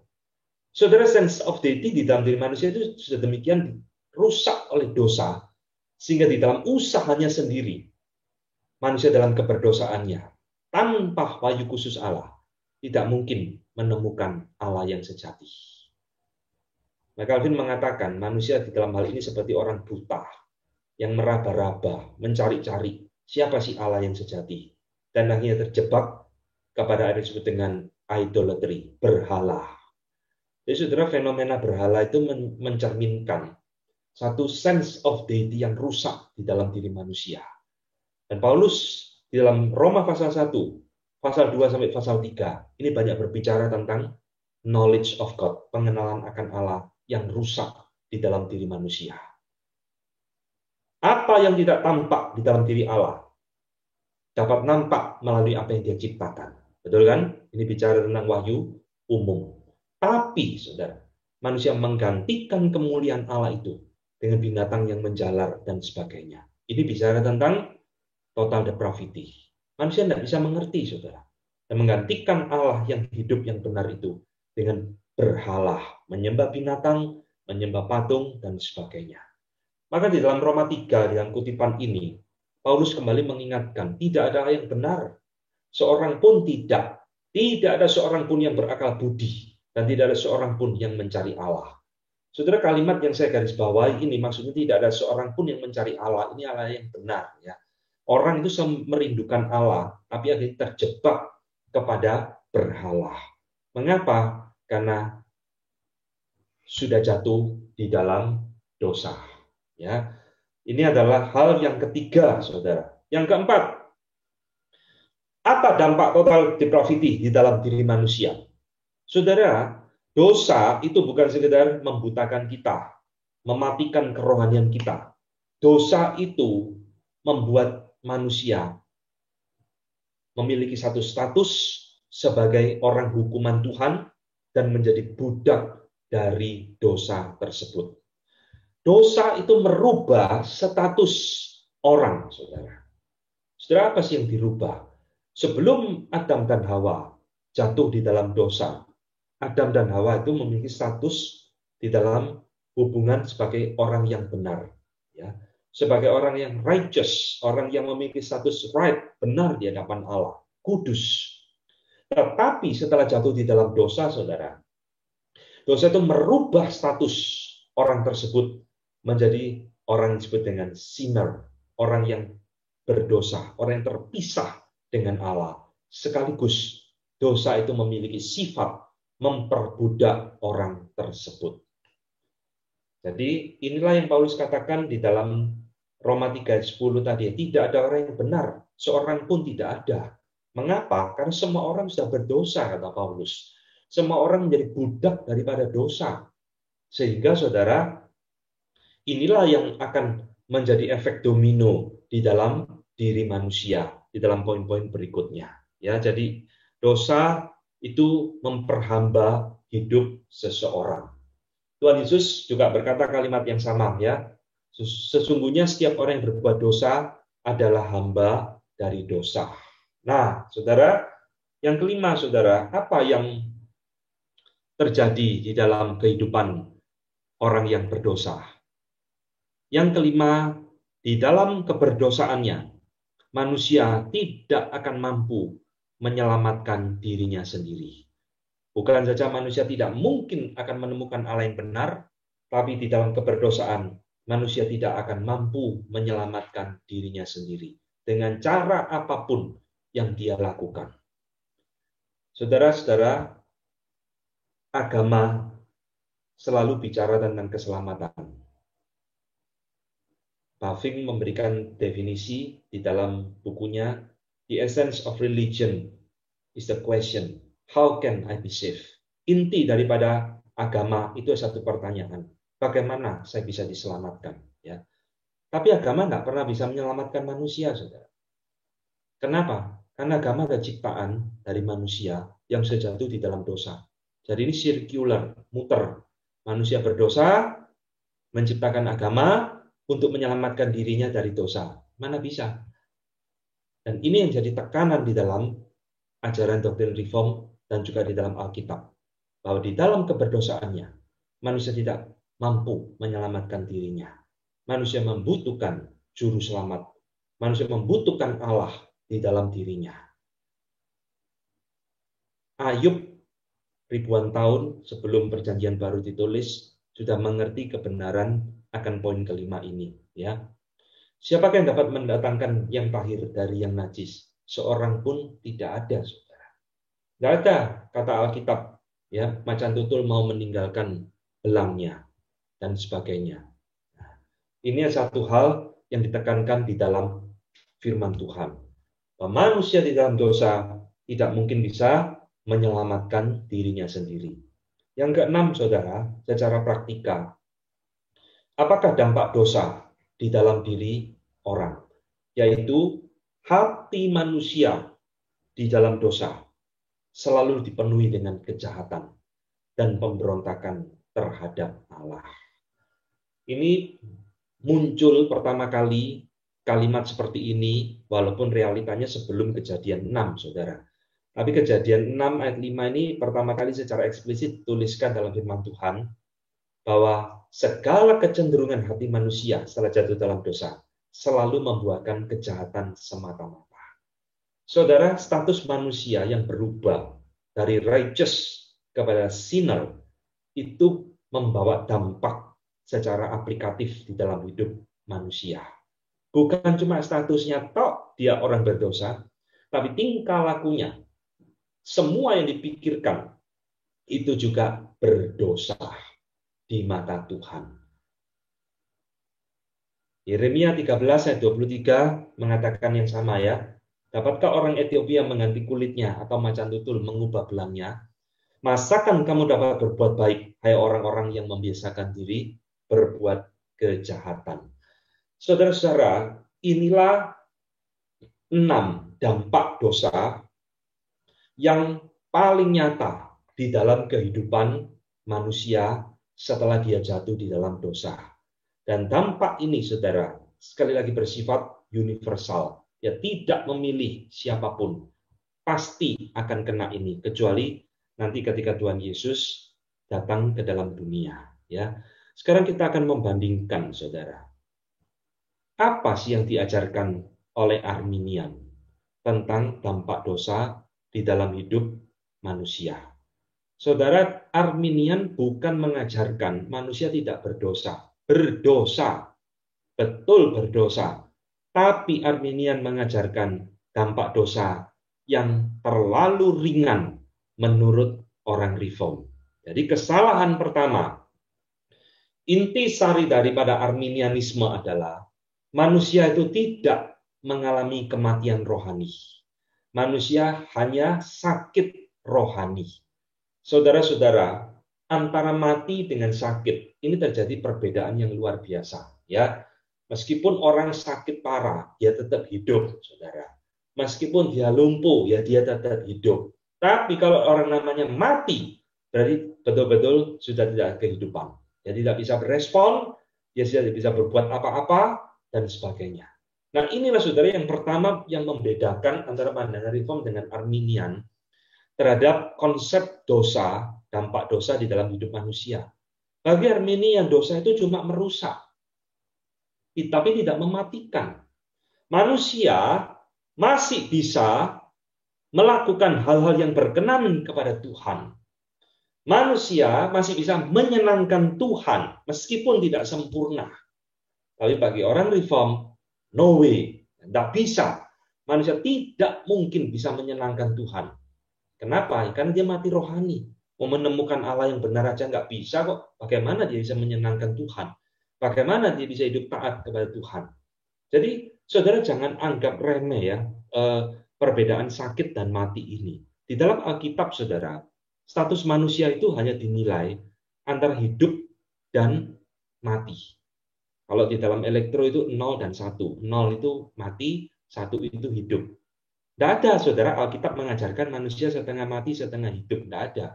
Saudara, sense of deity di dalam diri manusia itu sudah demikian rusak oleh dosa, sehingga di dalam usahanya sendiri, manusia dalam keberdosaannya, tanpa wahyu khusus Allah, tidak mungkin menemukan Allah yang sejati. Calvin mengatakan, manusia di dalam hal ini seperti orang buta, yang meraba-raba, mencari-cari, siapa sih Allah yang sejati, dan akhirnya terjebak kepada yang disebut dengan idolatry, berhala. Jadi saudara, fenomena berhala itu mencerminkan satu sense of deity yang rusak di dalam diri manusia. Dan Paulus di dalam Roma pasal 1, pasal 2 sampai pasal 3, ini banyak berbicara tentang knowledge of God, pengenalan akan Allah yang rusak di dalam diri manusia. Apa yang tidak tampak di dalam diri Allah dapat nampak melalui apa yang Dia ciptakan. Betul kan? Ini bicara tentang wahyu umum. Tapi, saudara, manusia menggantikan kemuliaan Allah itu dengan binatang yang menjalar dan sebagainya. Ini bicara tentang total depravity. Manusia tidak bisa mengerti, saudara. Dan menggantikan Allah yang hidup yang benar itu dengan berhala, menyembah binatang, menyembah patung, dan sebagainya. Maka di dalam Roma 3, dalam kutipan ini, Paulus kembali mengingatkan, tidak ada yang benar. Seorang pun tidak. Tidak ada seorang pun yang berakal budi. Dan tidak ada seorang pun yang mencari Allah. Saudara, kalimat yang saya garis bawahi ini maksudnya tidak ada seorang pun yang mencari Allah. Ini Allah yang benar. Ya. Orang itu merindukan Allah, tapi akhirnya terjebak kepada berhala. Mengapa? Karena sudah jatuh di dalam dosa. Ya, ini adalah hal yang ketiga, saudara. Yang keempat, apa dampak total depravity di dalam diri manusia? Saudara, dosa itu bukan sekedar membutakan kita, mematikan kerohanian kita. Dosa itu membuat manusia memiliki satu status sebagai orang hukuman Tuhan dan menjadi budak dari dosa tersebut. Dosa itu merubah status orang, saudara. Saudara, apa sih yang dirubah? Sebelum Adam dan Hawa jatuh di dalam dosa, Adam dan Hawa itu memiliki status di dalam hubungan sebagai orang yang benar, ya, sebagai orang yang righteous, orang yang memiliki status right, benar di hadapan Allah, kudus. Tetapi setelah jatuh di dalam dosa, saudara, dosa itu merubah status orang tersebut menjadi orang yang disebut dengan sinner, orang yang berdosa, orang yang terpisah dengan Allah. Sekaligus dosa itu memiliki sifat memperbudak orang tersebut. Jadi inilah yang Paulus katakan di dalam Roma 3:10 tadi, tidak ada orang yang benar, seorang pun tidak ada. Mengapa? Karena semua orang sudah berdosa, kata Paulus. Semua orang menjadi budak daripada dosa. Sehingga saudara, inilah yang akan menjadi efek domino di dalam diri manusia, di dalam poin-poin berikutnya. Ya, jadi dosa itu memperhamba hidup seseorang. Tuhan Yesus juga berkata kalimat yang sama, ya. Sesungguhnya setiap orang yang berbuat dosa adalah hamba dari dosa. Nah, saudara, yang kelima, saudara, apa yang terjadi di dalam kehidupan orang yang berdosa? Yang kelima, di dalam keberdosaannya, manusia tidak akan mampu menyelamatkan dirinya sendiri. Bukan saja manusia tidak mungkin akan menemukan Allah yang benar, tapi di dalam keberdosaan, manusia tidak akan mampu menyelamatkan dirinya sendiri dengan cara apapun yang dia lakukan. Saudara-saudara, agama selalu bicara tentang keselamatan. Bavinck memberikan definisi di dalam bukunya, The Essence of Religion is the question, how can I be saved? Inti daripada agama itu satu pertanyaan, bagaimana saya bisa diselamatkan? Ya. Tapi agama nggak pernah bisa menyelamatkan manusia, saudara. Kenapa? Karena agama adalah ciptaan dari manusia yang sudah jatuh di dalam dosa. Jadi ini circular, muter. Manusia berdosa, menciptakan agama untuk menyelamatkan dirinya dari dosa. Mana bisa? Dan ini yang jadi tekanan di dalam ajaran doktrin reform dan juga di dalam Alkitab. Bahwa di dalam keberdosaannya, manusia tidak mampu menyelamatkan dirinya. Manusia membutuhkan juru selamat. Manusia membutuhkan Allah di dalam dirinya. Ayub ribuan tahun sebelum perjanjian baru ditulis sudah mengerti kebenaran akan poin kelima ini, ya. Siapakah yang dapat mendatangkan yang tahir dari yang najis? Seorang pun tidak ada, saudara. Tidak ada, kata Alkitab, ya, macan tutul mau meninggalkan belangnya dan sebagainya. Nah, ini satu hal yang ditekankan di dalam firman Tuhan. Manusia di dalam dosa tidak mungkin bisa menyelamatkan dirinya sendiri. Yang keenam, saudara, secara praktika, apakah dampak dosa di dalam diri orang? Yaitu hati manusia di dalam dosa selalu dipenuhi dengan kejahatan dan pemberontakan terhadap Allah. Ini muncul pertama kali kalimat seperti ini, walaupun realitanya sebelum kejadian 6, saudara. Tapi kejadian 6 ayat 5 ini pertama kali secara eksplisit dituliskan dalam firman Tuhan, bahwa segala kecenderungan hati manusia setelah jatuh dalam dosa selalu membuahkan kejahatan semata-mata. Saudara, status manusia yang berubah dari righteous kepada sinner itu membawa dampak secara aplikatif di dalam hidup manusia. Bukan cuma statusnya tok dia orang berdosa, tapi tingkah lakunya, semua yang dipikirkan itu juga berdosa di mata Tuhan. Yeremia 13 ayat 23 mengatakan yang sama ya. Dapatkah orang Ethiopia mengganti kulitnya atau macan tutul mengubah belangnya? Masakan kamu dapat berbuat baik, hai orang-orang yang membiasakan diri berbuat kejahatan? Saudara-saudara, inilah 6 dampak dosa yang paling nyata di dalam kehidupan manusia setelah dia jatuh di dalam dosa. Dan dampak ini, saudara, sekali lagi bersifat universal. Ya, tidak memilih siapapun. Pasti akan kena ini, kecuali nanti ketika Tuhan Yesus datang ke dalam dunia. Ya, sekarang kita akan membandingkan, saudara. Apa sih yang diajarkan oleh Arminian tentang dampak dosa di dalam hidup manusia? Saudara, Arminian bukan mengajarkan manusia tidak berdosa. Berdosa, betul berdosa. Tapi Arminian mengajarkan dampak dosa yang terlalu ringan menurut orang Reform. Jadi kesalahan pertama, intisari daripada Arminianisme adalah manusia itu tidak mengalami kematian rohani. Manusia hanya sakit rohani. Saudara-saudara, antara mati dengan sakit ini terjadi perbedaan yang luar biasa, ya. Meskipun orang sakit parah, dia tetap hidup, saudara. Meskipun dia lumpuh, ya dia tetap hidup. Tapi kalau orang namanya mati, berarti betul-betul sudah tidak ada kehidupan. Dia tidak bisa berespon, dia tidak bisa berbuat apa-apa, dan sebagainya. Nah, inilah saudara yang pertama yang membedakan antara pandangan Reform dengan Arminian terhadap konsep dosa, dampak dosa di dalam hidup manusia. Bagi Arminian, dosa itu cuma merusak, tapi tidak mematikan. Manusia masih bisa melakukan hal-hal yang berkenan kepada Tuhan. Manusia masih bisa menyenangkan Tuhan meskipun tidak sempurna. Tapi bagi orang Reform, no way, tidak bisa. Manusia tidak mungkin bisa menyenangkan Tuhan. Kenapa? Karena dia mati rohani. Mau menemukan Allah yang benar aja nggak bisa kok. Bagaimana dia bisa menyenangkan Tuhan? Bagaimana dia bisa hidup taat kepada Tuhan? Jadi, saudara jangan anggap remeh ya perbedaan sakit dan mati ini. Di dalam Alkitab, saudara, status manusia itu hanya dinilai antara hidup dan mati. Kalau di dalam elektro itu 0 dan 1. 0 itu mati, 1 itu hidup. Tidak ada, saudara, Alkitab mengajarkan manusia setengah mati, setengah hidup. Tidak ada.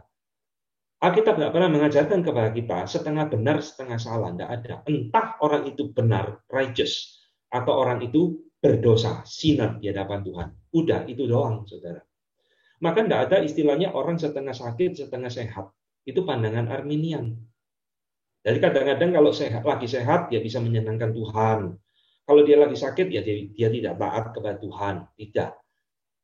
Alkitab tidak pernah mengajarkan kepada kita setengah benar, setengah salah. Tidak ada. Entah orang itu benar, righteous, atau orang itu berdosa, sinner di hadapan Tuhan. Udah, itu doang, saudara. Maka tidak ada istilahnya orang setengah sakit, setengah sehat. Itu pandangan Arminian. Jadi kadang-kadang kalau lagi sehat, dia bisa menyenangkan Tuhan. Kalau dia lagi sakit, ya dia tidak taat kepada Tuhan. Tidak.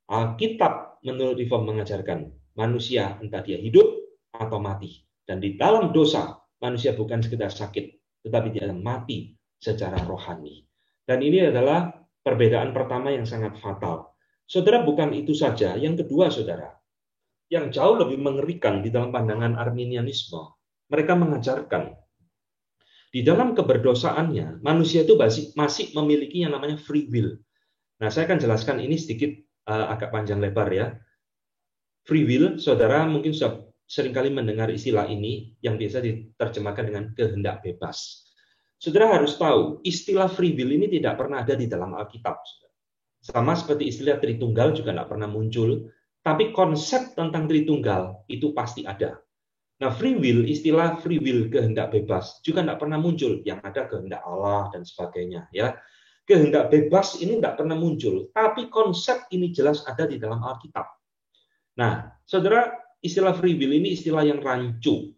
Alkitab menurut Reform mengajarkan manusia entah dia hidup atau mati. Dan di dalam dosa, manusia bukan sekedar sakit, tetapi dia mati secara rohani. Dan ini adalah perbedaan pertama yang sangat fatal. Saudara, bukan itu saja. Yang kedua, saudara, yang jauh lebih mengerikan di dalam pandangan Arminianisme, mereka mengajarkan di dalam keberdosaannya, manusia itu masih memiliki yang namanya free will. Nah, saya akan jelaskan ini sedikit agak panjang lebar ya. Free will, saudara mungkin sudah seringkali mendengar istilah ini yang biasa diterjemahkan dengan kehendak bebas. Saudara harus tahu, istilah free will ini tidak pernah ada di dalam Alkitab. Sama seperti istilah Tritunggal juga tidak pernah muncul, tapi konsep tentang Tritunggal itu pasti ada. Nah, free will, istilah free will, kehendak bebas, juga tidak pernah muncul. Yang ada kehendak Allah dan sebagainya. Ya, kehendak bebas ini tidak pernah muncul, tapi konsep ini jelas ada di dalam Alkitab. Nah, saudara, istilah free will ini istilah yang rancu.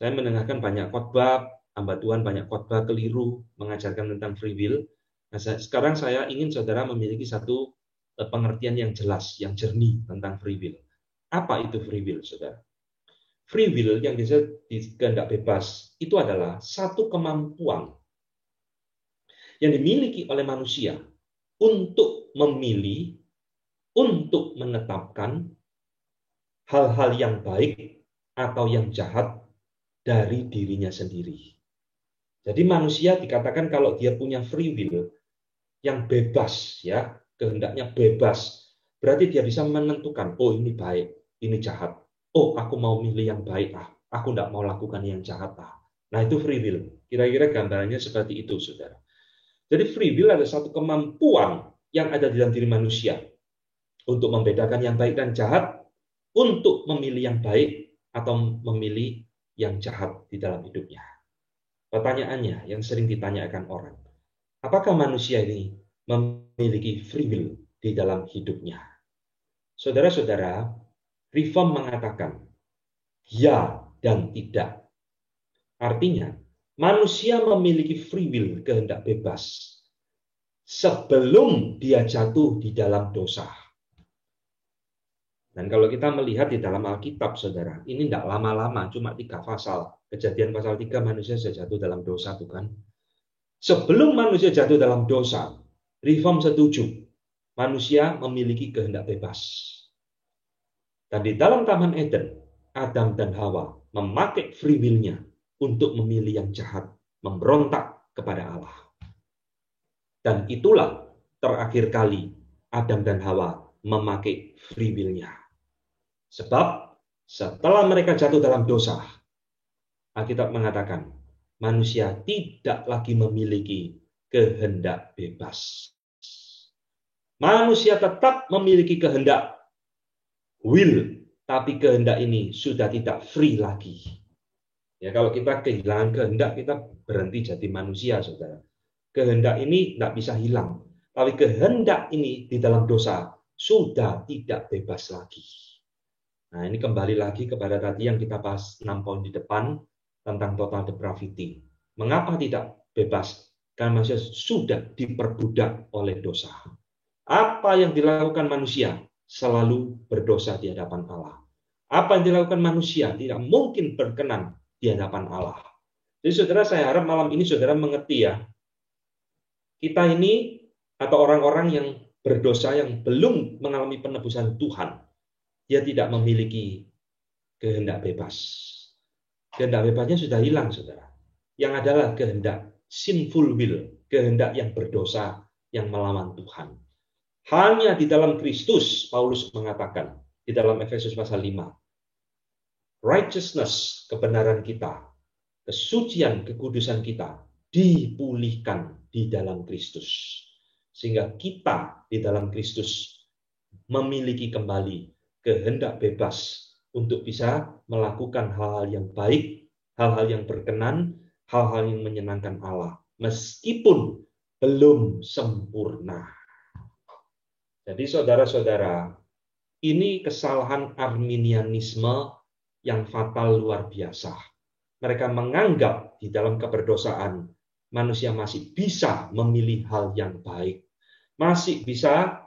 Saya mendengarkan banyak khotbah, hamba Tuhan banyak khotbah keliru mengajarkan tentang free will. Nah, sekarang saya ingin saudara memiliki satu pengertian yang jelas, yang jernih tentang free will. Apa itu free will, saudara? Free will yang disebut kehendak bebas itu adalah satu kemampuan yang dimiliki oleh manusia untuk memilih, untuk menetapkan hal-hal yang baik atau yang jahat dari dirinya sendiri. Jadi manusia dikatakan kalau dia punya free will yang bebas, ya, kehendaknya bebas, berarti dia bisa menentukan, oh ini baik, ini jahat. Oh, aku mau milih yang baik, aku tidak mau lakukan yang jahat. Nah, itu free will. Kira-kira gambarannya seperti itu, saudara. Jadi free will ada satu kemampuan yang ada di dalam diri manusia untuk membedakan yang baik dan jahat, untuk memilih yang baik atau memilih yang jahat di dalam hidupnya. Pertanyaannya yang sering ditanyakan orang, apakah manusia ini memiliki free will di dalam hidupnya? Saudara-saudara, Reform mengatakan ya dan tidak. Artinya, manusia memiliki free will, kehendak bebas, sebelum dia jatuh di dalam dosa. Dan kalau kita melihat di dalam Alkitab, saudara, ini tidak lama-lama, cuma 3 pasal. Kejadian pasal 3, manusia sudah jatuh dalam dosa, bukan? Sebelum manusia jatuh dalam dosa, Reform setuju, manusia memiliki kehendak bebas. Dan di dalam Taman Eden, Adam dan Hawa memakai free will-nya untuk memilih yang jahat, memberontak kepada Allah. Dan itulah terakhir kali Adam dan Hawa memakai free will-nya. Sebab setelah mereka jatuh dalam dosa, Alkitab mengatakan manusia tidak lagi memiliki kehendak bebas. Manusia tetap memiliki kehendak, will, tapi kehendak ini sudah tidak free lagi. Ya, kalau kita kehilangan kehendak, kita berhenti jadi manusia, saudara. Kehendak ini tidak bisa hilang, tapi kehendak ini di dalam dosa sudah tidak bebas lagi. Nah, ini kembali lagi kepada tadi yang kita bahas 6 poin di depan tentang total depravity. Mengapa tidak bebas? Karena manusia sudah diperbudak oleh dosa. Apa yang dilakukan manusia? Selalu berdosa di hadapan Allah. Apa yang dilakukan manusia tidak mungkin berkenan di hadapan Allah. Jadi saudara, saya harap malam ini saudara mengerti ya, kita ini atau orang-orang yang berdosa yang belum mengalami penebusan Tuhan, dia tidak memiliki kehendak bebas. Kehendak bebasnya sudah hilang, saudara. Yang adalah kehendak sinful will, kehendak yang berdosa, yang melawan Tuhan. Hanya di dalam Kristus, Paulus mengatakan di dalam Efesus pasal 5, righteousness, kebenaran kita, kesucian, kekudusan kita dipulihkan di dalam Kristus. Sehingga kita di dalam Kristus memiliki kembali kehendak bebas untuk bisa melakukan hal-hal yang baik, hal-hal yang berkenan, hal-hal yang menyenangkan Allah, meskipun belum sempurna. Jadi saudara-saudara, ini kesalahan Arminianisme yang fatal luar biasa. Mereka menganggap di dalam keberdosaan manusia masih bisa memilih hal yang baik, masih bisa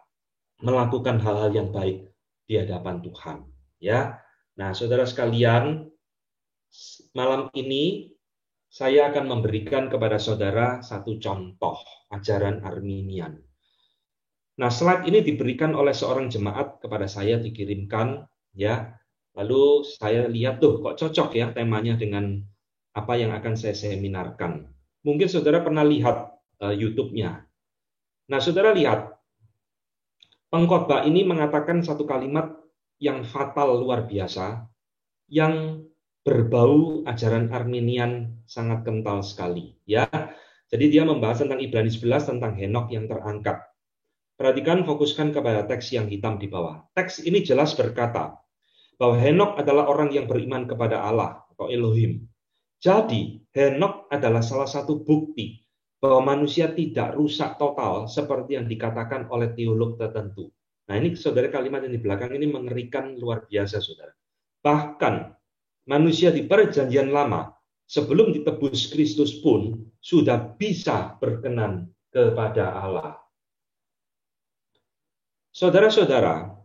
melakukan hal-hal yang baik di hadapan Tuhan. Ya, nah saudara sekalian, malam ini saya akan memberikan kepada saudara satu contoh ajaran Arminian. Nah, slide ini diberikan oleh seorang jemaat kepada saya, dikirimkan, ya. Lalu saya lihat tuh, kok cocok ya temanya dengan apa yang akan saya seminarkan. Mungkin saudara pernah lihat YouTube-nya. Nah, saudara lihat, pengkhotbah ini mengatakan satu kalimat yang fatal luar biasa, yang berbau ajaran Arminian sangat kental sekali. Ya, jadi dia membahas tentang Ibrani 11 tentang Henokh yang terangkat. Perhatikan, fokuskan kepada teks yang hitam di bawah. Teks ini jelas berkata bahwa Henokh adalah orang yang beriman kepada Allah atau Elohim. Jadi, Henokh adalah salah satu bukti bahwa manusia tidak rusak total seperti yang dikatakan oleh teolog tertentu. Nah, ini saudara, kalimat yang di belakang ini mengerikan luar biasa, saudara. Bahkan manusia di perjanjian lama sebelum ditebus Kristus pun sudah bisa berkenan kepada Allah. Saudara-saudara,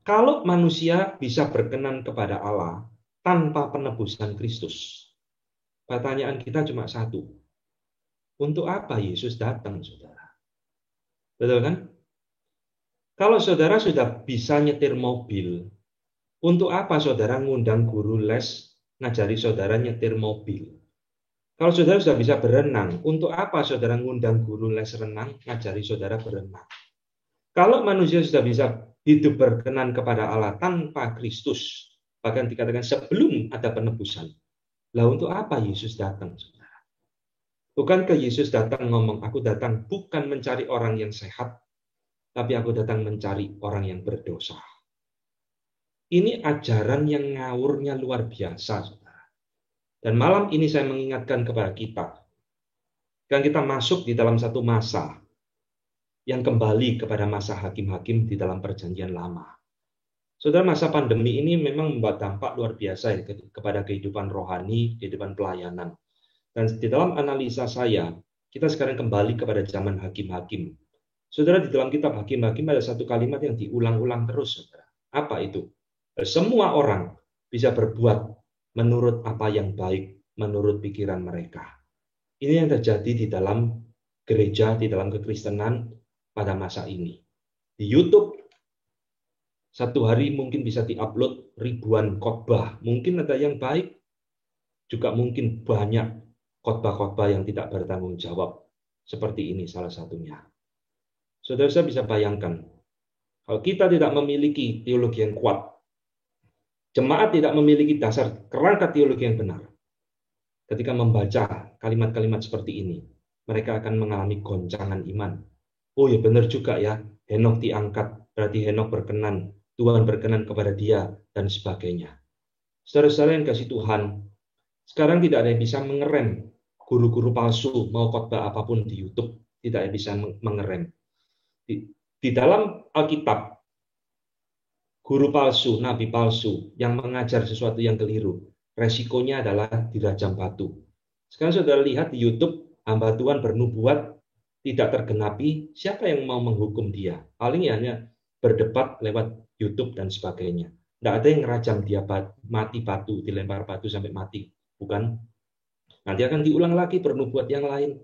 kalau manusia bisa berkenan kepada Allah tanpa penebusan Kristus, pertanyaan kita cuma satu. Untuk apa Yesus datang, saudara? Betul kan? Kalau saudara sudah bisa nyetir mobil, untuk apa saudara ngundang guru les ngajari saudara nyetir mobil? Kalau saudara sudah bisa berenang, untuk apa saudara ngundang guru les renang ngajari saudara berenang? Kalau manusia sudah bisa hidup berkenan kepada Allah tanpa Kristus, bahkan dikatakan sebelum ada penebusan, lah untuk apa Yesus datang, saudara? Bukankah Yesus datang ngomong, aku datang bukan mencari orang yang sehat, tapi aku datang mencari orang yang berdosa. Ini ajaran yang ngawurnya luar biasa, saudara. Dan malam ini saya mengingatkan kepada kita, kan kita masuk di dalam satu masa yang kembali kepada masa hakim-hakim di dalam perjanjian lama. Saudara, masa pandemi ini memang membuat dampak luar biasa ya, kepada kehidupan rohani, kehidupan pelayanan. Dan di dalam analisa saya, kita sekarang kembali kepada zaman hakim-hakim. Saudara, di dalam kitab hakim-hakim ada satu kalimat yang diulang-ulang terus, saudara. Apa itu? Semua orang bisa berbuat menurut apa yang baik, menurut pikiran mereka. Ini yang terjadi di dalam gereja, di dalam kekristenan pada masa ini. Di YouTube, satu hari mungkin bisa diupload ribuan khotbah. Mungkin ada yang baik, juga mungkin banyak khotbah-khotbah yang tidak bertanggung jawab. Seperti ini salah satunya. Saudara, saya bisa bayangkan, kalau kita tidak memiliki teologi yang kuat, jemaat tidak memiliki dasar kerangka teologi yang benar, ketika membaca kalimat-kalimat seperti ini, mereka akan mengalami goncangan iman. Oh ya, benar juga ya, Henokh diangkat, berarti Henokh berkenan, Tuhan berkenan kepada dia, dan sebagainya. Saudara-saudara yang kasih Tuhan, sekarang tidak ada yang bisa mengerem guru-guru palsu mau khotbah apapun di YouTube, tidak ada yang bisa mengerem. Di dalam Alkitab, guru palsu, nabi palsu yang mengajar sesuatu yang keliru, resikonya adalah dirajam batu. Sekarang saudara lihat di YouTube, hamba Tuhan bernubuat tidak tergenapi, siapa yang mau menghukum dia? Paling hanya berdebat lewat YouTube dan sebagainya. Tidak ada yang ngerajam dia mati batu, dilempar batu sampai mati. Bukan? Nanti akan diulang lagi bernubuat yang lain.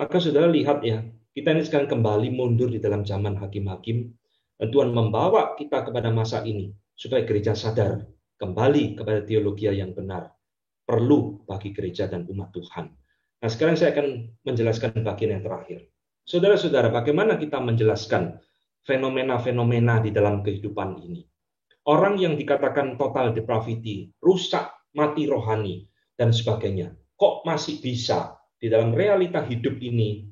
Maka saudara lihat ya, kita ini sekarang kembali mundur di dalam zaman hakim-hakim. Dan Tuhan membawa kita kepada masa ini, supaya gereja sadar, kembali kepada teologi yang benar. Perlu bagi gereja dan umat Tuhan. Nah, sekarang saya akan menjelaskan bagian yang terakhir. Saudara-saudara, bagaimana kita menjelaskan fenomena-fenomena di dalam kehidupan ini? Orang yang dikatakan total depravity, rusak, mati rohani, dan sebagainya, kok masih bisa di dalam realita hidup ini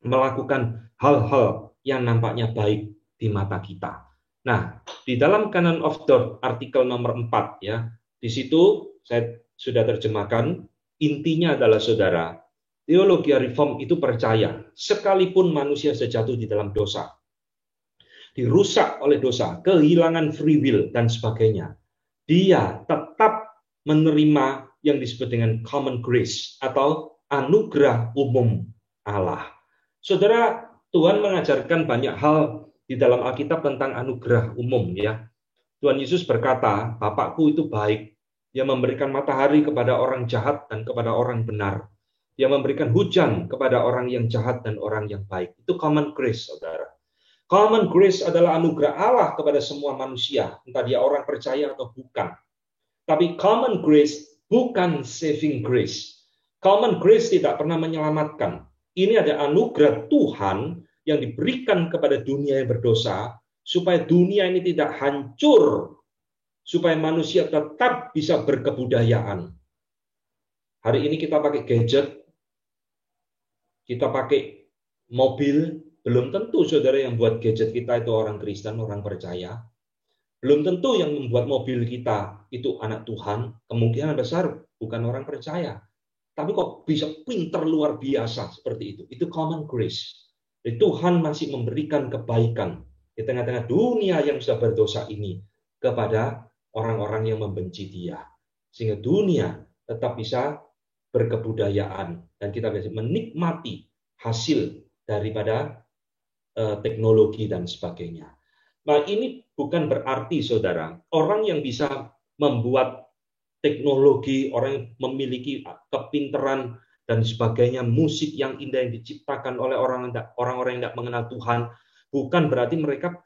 melakukan hal-hal yang nampaknya baik di mata kita. Nah, di dalam Canon of Thought artikel nomor 4 ya, di situ saya sudah terjemahkan, intinya adalah saudara, teologi reform itu percaya sekalipun manusia sejatuh di dalam dosa, dirusak oleh dosa, kehilangan free will dan sebagainya, dia tetap menerima yang disebut dengan common grace atau anugerah umum Allah. Saudara, Tuhan mengajarkan banyak hal di dalam Alkitab tentang anugerah umum ya. Tuhan Yesus berkata, Bapakku itu baik, Dia memberikan matahari kepada orang jahat dan kepada orang benar. Dia memberikan hujan kepada orang yang jahat dan orang yang baik. Itu common grace, saudara. Common grace adalah anugerah Allah kepada semua manusia, entah dia orang percaya atau bukan. Tapi common grace bukan saving grace. Common grace tidak pernah menyelamatkan. Ini ada anugerah Tuhan yang diberikan kepada dunia yang berdosa, supaya dunia ini tidak hancur, supaya manusia tetap bisa berkebudayaan. Hari ini kita pakai gadget, kita pakai mobil, belum tentu saudara yang buat gadget kita itu orang Kristen, orang percaya. Belum tentu yang membuat mobil kita itu anak Tuhan, kemungkinan besar bukan orang percaya. tapi kok bisa pinter luar biasa seperti itu. Itu common grace. Jadi Tuhan masih memberikan kebaikan di tengah-tengah dunia yang sudah berdosa ini kepada orang-orang yang membenci Dia. Sehingga dunia tetap bisa berkebudayaan dan kita bisa menikmati hasil daripada teknologi dan sebagainya. Nah, ini bukan berarti, saudara, orang yang bisa membuat teknologi, orang yang memiliki kepintaran dan sebagainya, musik yang indah yang diciptakan oleh orang-orang yang tidak mengenal Tuhan, bukan berarti mereka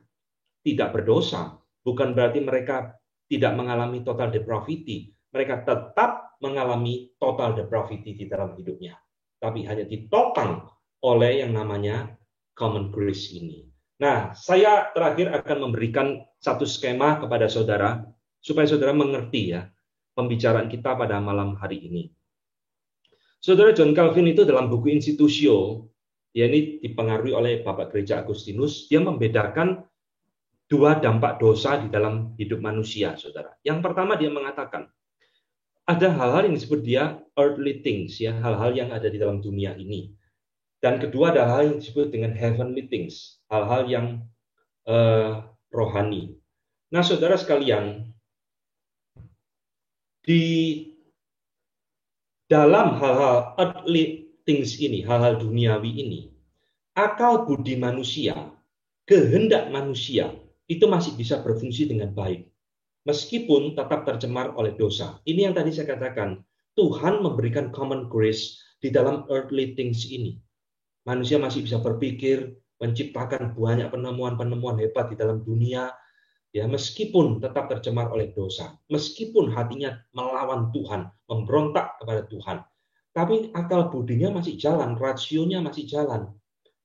tidak berdosa, bukan berarti mereka tidak mengalami total depravity. Mereka tetap mengalami total depravity di dalam hidupnya. Tapi hanya ditopang oleh yang namanya common grace ini. Nah, saya terakhir akan memberikan satu skema kepada saudara, supaya saudara mengerti ya, pembicaraan kita pada malam hari ini. Saudara John Calvin itu dalam buku Institutio, ya ini dipengaruhi oleh Bapak Gereja Agustinus, dia membedakan dua dampak dosa di dalam hidup manusia, saudara. Yang pertama dia mengatakan, ada hal-hal yang disebut dia earthly things, ya, hal-hal yang ada di dalam dunia ini. Dan kedua ada hal yang disebut dengan heavenly things, hal-hal yang rohani. Nah, saudara sekalian, di dalam hal-hal earthly things ini, hal-hal duniawi ini, akal budi manusia, kehendak manusia, itu masih bisa berfungsi dengan baik. Meskipun tetap tercemar oleh dosa. Ini yang tadi saya katakan, Tuhan memberikan common grace di dalam earthly things ini. Manusia masih bisa berpikir, menciptakan banyak penemuan-penemuan hebat di dalam dunia, ya meskipun tetap tercemar oleh dosa, meskipun hatinya melawan Tuhan, memberontak kepada Tuhan, tapi akal budinya masih jalan, rasionya masih jalan.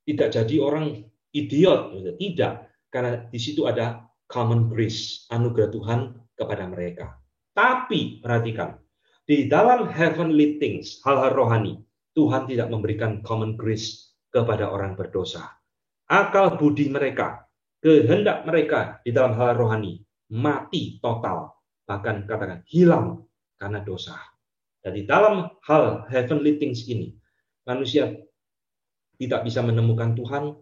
Tidak jadi orang idiot, tidak, karena di situ ada common grace, anugerah Tuhan kepada mereka. Tapi perhatikan, di dalam heavenly things, hal-hal rohani, Tuhan tidak memberikan common grace kepada orang berdosa. Akal budi mereka, kehendak mereka di dalam hal rohani mati total, bahkan katakan hilang karena dosa. Dan di dalam hal heavenly things ini, manusia tidak bisa menemukan Tuhan,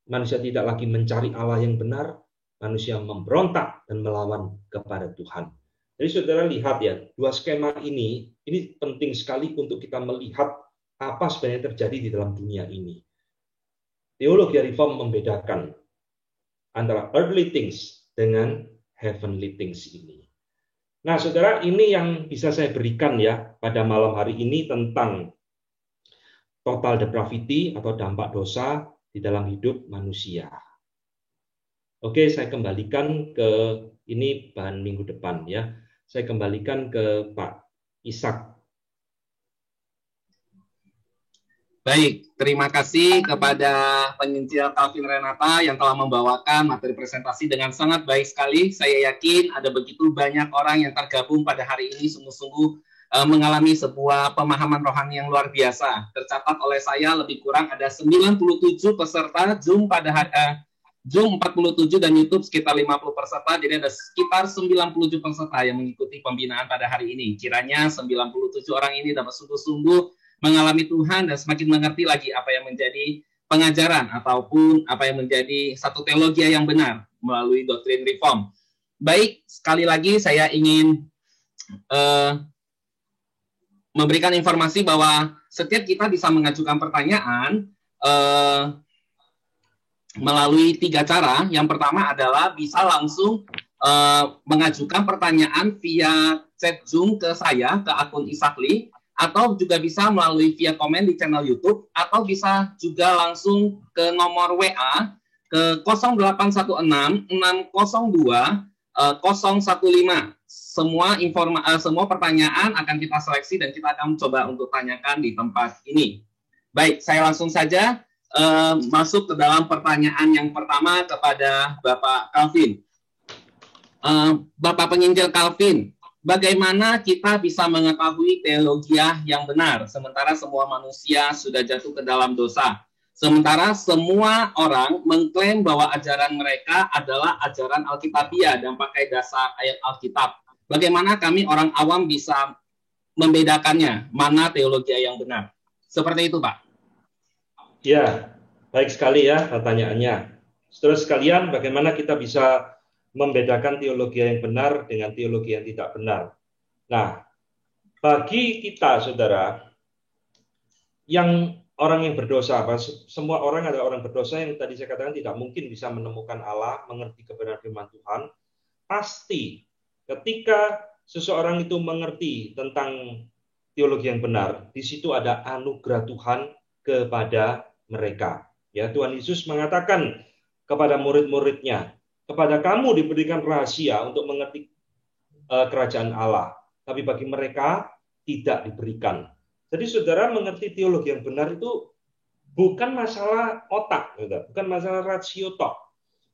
manusia tidak lagi mencari Allah yang benar, manusia memberontak dan melawan kepada Tuhan. Jadi saudara lihat ya, dua skema ini penting sekali untuk kita melihat apa sebenarnya terjadi di dalam dunia ini. Teologi Reform membedakan antara earthly things dengan heavenly things ini. Nah, saudara, ini yang bisa saya berikan ya pada malam hari ini tentang total depravity atau dampak dosa di dalam hidup manusia. Oke, saya kembalikan ke ini bahan minggu depan ya. Saya kembalikan ke Pak Ishak. Baik, terima kasih kepada penginjil Calvin Renata yang telah membawakan materi presentasi dengan sangat baik sekali. Saya yakin ada begitu banyak orang yang tergabung pada hari ini sungguh-sungguh mengalami sebuah pemahaman rohani yang luar biasa. Tercatat oleh saya lebih kurang ada 97 peserta Zoom pada Zoom 47 dan YouTube sekitar 50 peserta. Jadi ada sekitar 97 peserta yang mengikuti pembinaan pada hari ini. Kiranya 97 orang ini dapat sungguh-sungguh mengalami Tuhan dan semakin mengerti lagi apa yang menjadi pengajaran ataupun apa yang menjadi satu teologi yang benar melalui doktrin reform. Baik, sekali lagi saya ingin memberikan informasi bahwa setiap kita bisa mengajukan pertanyaan melalui 3 cara. Yang pertama adalah bisa langsung mengajukan pertanyaan via chat Zoom ke saya, ke akun Isakli, atau juga bisa melalui via komen di channel YouTube, atau bisa juga langsung ke nomor WA ke 0816 602 015. Semua pertanyaan akan kita seleksi dan kita akan coba untuk tanyakan di tempat ini. Baik, saya langsung saja masuk ke dalam pertanyaan yang pertama kepada Bapak Calvin. Bapak penginjil Calvin, bagaimana kita bisa mengetahui teologi yang benar sementara semua manusia sudah jatuh ke dalam dosa? Sementara semua orang mengklaim bahwa ajaran mereka adalah ajaran Alkitabiah dan pakai dasar ayat Alkitab. Bagaimana kami orang awam bisa membedakannya, mana teologi yang benar. Seperti itu, Pak. Ya, baik sekali ya pertanyaannya. Saudara sekalian, bagaimana kita bisa membedakan teologi yang benar dengan teologi yang tidak benar? Nah, bagi kita, saudara, yang orang yang berdosa, semua orang adalah orang berdosa yang tadi saya katakan tidak mungkin bisa menemukan Allah, mengerti kebenaran firman Tuhan. Pasti ketika seseorang itu mengerti tentang teologi yang benar, di situ ada anugerah Tuhan kepada mereka. Ya, Tuhan Yesus mengatakan kepada murid-muridnya, kepada kamu diberikan rahasia untuk mengerti kerajaan Allah, tapi bagi mereka tidak diberikan. Jadi saudara mengerti teologi yang benar itu bukan masalah otak, bukan masalah rasio tok,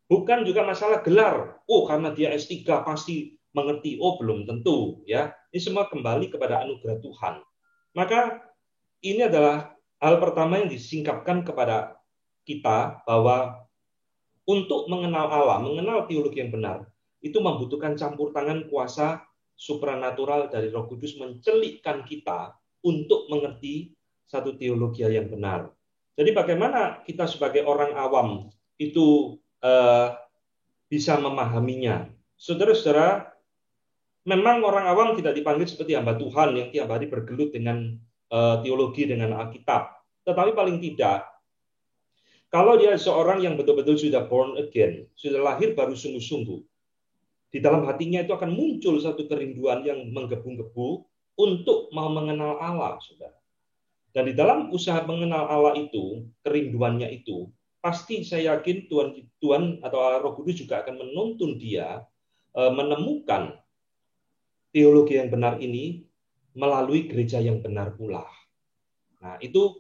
bukan juga masalah gelar. Oh, karena dia S3 pasti mengerti. Oh, belum tentu, ya. Ini semua kembali kepada anugerah Tuhan. Maka ini adalah hal pertama yang disingkapkan kepada kita, bahwa untuk mengenal Allah, mengenal teologi yang benar, itu membutuhkan campur tangan kuasa supranatural dari Roh Kudus mencelikkan kita untuk mengerti satu teologi yang benar. Jadi bagaimana kita sebagai orang awam itu bisa memahaminya? Saudara-saudara, memang orang awam tidak dipanggil seperti hamba Tuhan yang tiap hari bergelut dengan teologi, dengan Alkitab. Tetapi paling tidak, kalau dia seorang yang betul-betul sudah born again, sudah lahir baru sungguh-sungguh, di dalam hatinya itu akan muncul satu kerinduan yang menggebu-gebu untuk mau mengenal Allah, saudara. Dan di dalam usaha mengenal Allah itu, kerinduannya itu, pasti saya yakin Tuhan atau Roh Kudus juga akan menuntun dia menemukan teologi yang benar ini melalui gereja yang benar pula. Nah, itu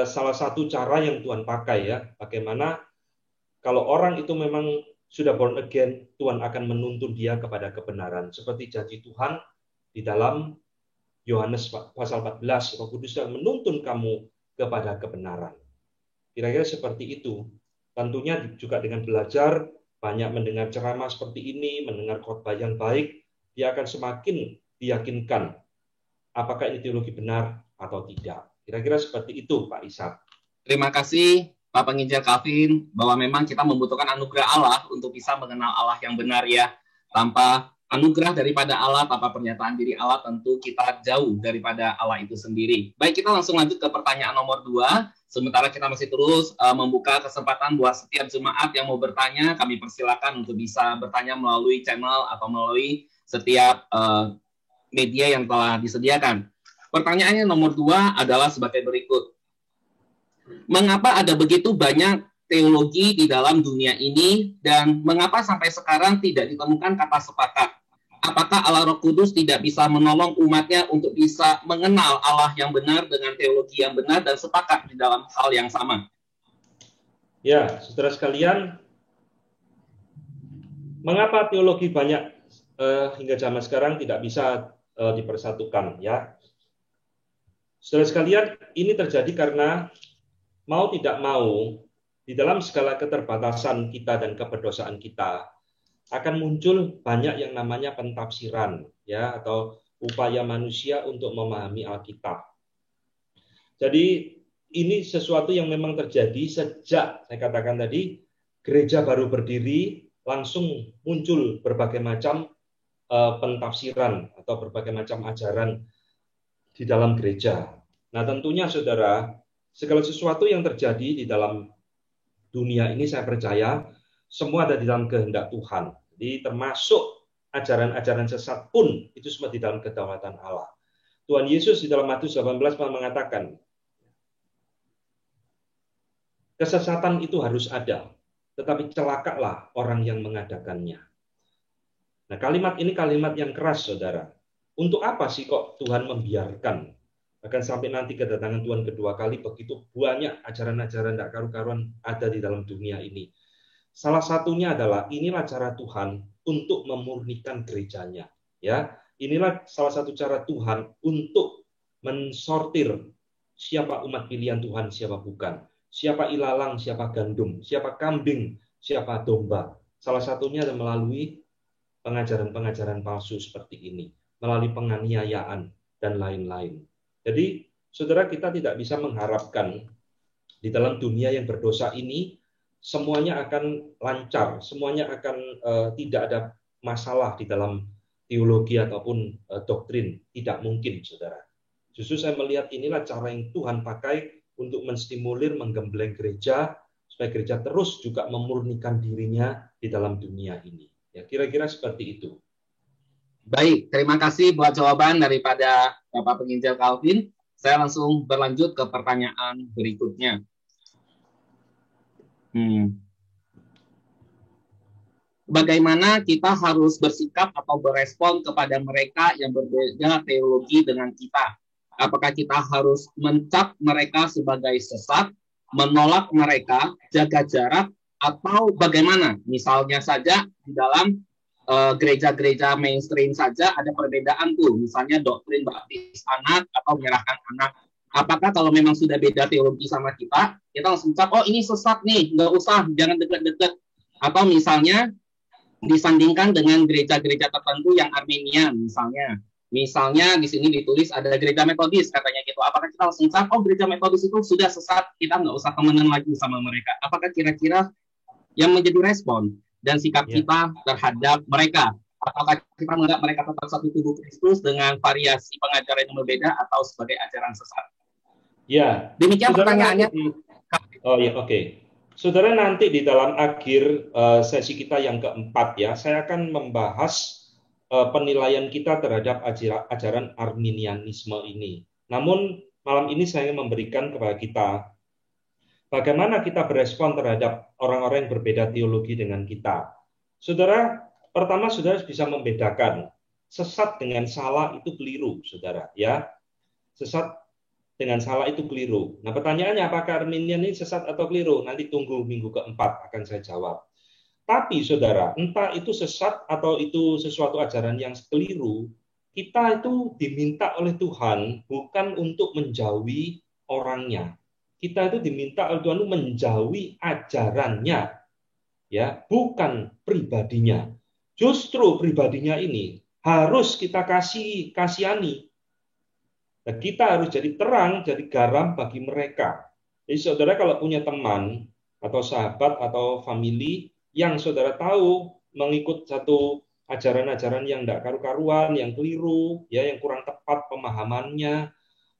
salah satu cara yang Tuhan pakai, ya. Bagaimana kalau orang itu memang sudah born again, Tuhan akan menuntun dia kepada kebenaran. Seperti janji Tuhan di dalam Yohanes pasal 14, Roh Kudus akan menuntun kamu kepada kebenaran. Kira-kira seperti itu. Tentunya juga dengan belajar, banyak mendengar ceramah seperti ini, mendengar khotbah yang baik, dia akan semakin diyakinkan apakah ini teologi benar atau tidak. Kira-kira seperti itu, Pak Ishak. Terima kasih, Pak Penginjil Calvin, bahwa memang kita membutuhkan anugerah Allah untuk bisa mengenal Allah yang benar, ya. Tanpa anugerah daripada Allah, tanpa pernyataan diri Allah, tentu kita jauh daripada Allah itu sendiri. Baik, kita langsung lanjut ke pertanyaan nomor 2. Sementara kita masih terus membuka kesempatan buat setiap jemaat yang mau bertanya, kami persilakan untuk bisa bertanya melalui channel atau melalui setiap media yang telah disediakan. Pertanyaannya nomor 2 adalah sebagai berikut. Mengapa ada begitu banyak teologi di dalam dunia ini, dan mengapa sampai sekarang tidak ditemukan kata sepakat? Apakah Allah Roh Kudus tidak bisa menolong umatnya untuk bisa mengenal Allah yang benar dengan teologi yang benar dan sepakat di dalam hal yang sama? Ya, saudara sekalian, mengapa teologi banyak hingga zaman sekarang tidak bisa dipersatukan, ya? Saudara sekalian, ini terjadi karena mau tidak mau, di dalam segala keterbatasan kita dan keberdosaan kita, akan muncul banyak yang namanya pentafsiran, ya, atau upaya manusia untuk memahami Alkitab. Jadi ini sesuatu yang memang terjadi sejak, saya katakan tadi, gereja baru berdiri, langsung muncul berbagai macam pentafsiran atau berbagai macam ajaran di dalam gereja. Nah, tentunya saudara, segala sesuatu yang terjadi di dalam dunia ini, saya percaya semua ada di dalam kehendak Tuhan. Jadi termasuk ajaran-ajaran sesat pun itu semua di dalam kedaulatan Allah. Tuhan Yesus di dalam Matius 18 mengatakan, kesesatan itu harus ada, tetapi celakalah orang yang mengadakannya. Nah, kalimat ini kalimat yang keras, saudara. Untuk apa sih kok Tuhan membiarkan? Bahkan sampai nanti kedatangan Tuhan kedua kali, begitu banyak ajaran-ajaran tidak karu-karuan ada di dalam dunia ini. Salah satunya adalah inilah cara Tuhan untuk memurnikan gerejanya. Ya, inilah salah satu cara Tuhan untuk mensortir siapa umat pilihan Tuhan, siapa bukan. Siapa ilalang, siapa gandum, siapa kambing, siapa domba. Salah satunya adalah melalui pengajaran-pengajaran palsu seperti ini, melalui penganiayaan, dan lain-lain. Jadi, saudara, kita tidak bisa mengharapkan di dalam dunia yang berdosa ini semuanya akan lancar, semuanya akan tidak ada masalah di dalam teologi ataupun doktrin. Tidak mungkin, saudara. Justru saya melihat inilah cara yang Tuhan pakai untuk menstimulir, menggembleng gereja, supaya gereja terus juga memurnikan dirinya di dalam dunia ini. Ya, kira-kira seperti itu. Baik, terima kasih buat jawaban daripada Bapak Penginjil Calvin. Saya langsung berlanjut ke pertanyaan berikutnya. Bagaimana kita harus bersikap atau berespon kepada mereka yang berbeda teologi dengan kita? Apakah kita harus mencap mereka sebagai sesat, menolak mereka, jaga jarak, atau bagaimana? Misalnya saja di dalam gereja-gereja mainstream saja ada perbedaan tuh, misalnya doktrin baptis anak atau menyerahkan anak. Apakah kalau memang sudah beda teologi sama kita langsung cap, oh ini sesat nih, nggak usah, jangan dekat-dekat. Atau misalnya disandingkan dengan gereja-gereja tertentu yang Armenian misalnya. Misalnya di sini ditulis ada gereja Metodis katanya gitu. Apakah kita langsung cap, oh gereja Metodis itu sudah sesat, kita nggak usah temenan lagi sama mereka. Apakah kira-kira yang menjadi respon dan sikap kita terhadap mereka? Apakah kita menganggap mereka tetap satu tubuh Kristus dengan variasi pengajaran yang berbeda atau sebagai ajaran sesat? Ya. Demikian pertanyaannya. Oke. Saudara, nanti di dalam akhir sesi kita yang keempat ya, saya akan membahas penilaian kita terhadap ajaran Arminianisme ini. Namun malam ini saya memberikan kepada kita bagaimana kita berespon terhadap orang-orang yang berbeda teologi dengan kita. Saudara, pertama saudara bisa membedakan sesat dengan salah itu keliru, saudara. Ya, sesat dengan salah itu keliru. Nah, pertanyaannya apakah Arminian ini sesat atau keliru? Nanti tunggu minggu keempat akan saya jawab. Tapi saudara, entah itu sesat atau itu sesuatu ajaran yang keliru, kita itu diminta oleh Tuhan bukan untuk menjauhi orangnya. Kita itu diminta oleh Tuhan untuk menjauhi ajarannya, ya, bukan pribadinya. Justru pribadinya ini harus kita kasihani. Dan kita harus jadi terang, jadi garam bagi mereka. Jadi saudara kalau punya teman atau sahabat atau family yang saudara tahu mengikut satu ajaran-ajaran yang tidak karu-karuan, yang keliru, ya, yang kurang tepat pemahamannya,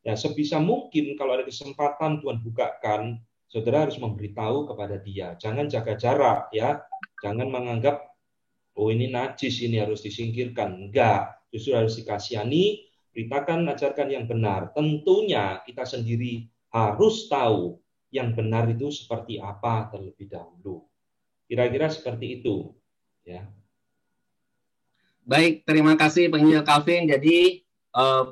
ya, sebisa mungkin kalau ada kesempatan Tuhan bukakan, saudara harus memberitahu kepada dia. Jangan jaga jarak, ya, jangan menganggap oh ini najis, ini harus disingkirkan. Enggak, justru harus dikasihani, beritakan, ajarkan yang benar. Tentunya kita sendiri harus tahu yang benar itu seperti apa terlebih dahulu. Kira-kira seperti itu, ya. Baik, terima kasih Penginjil Calvin. Jadi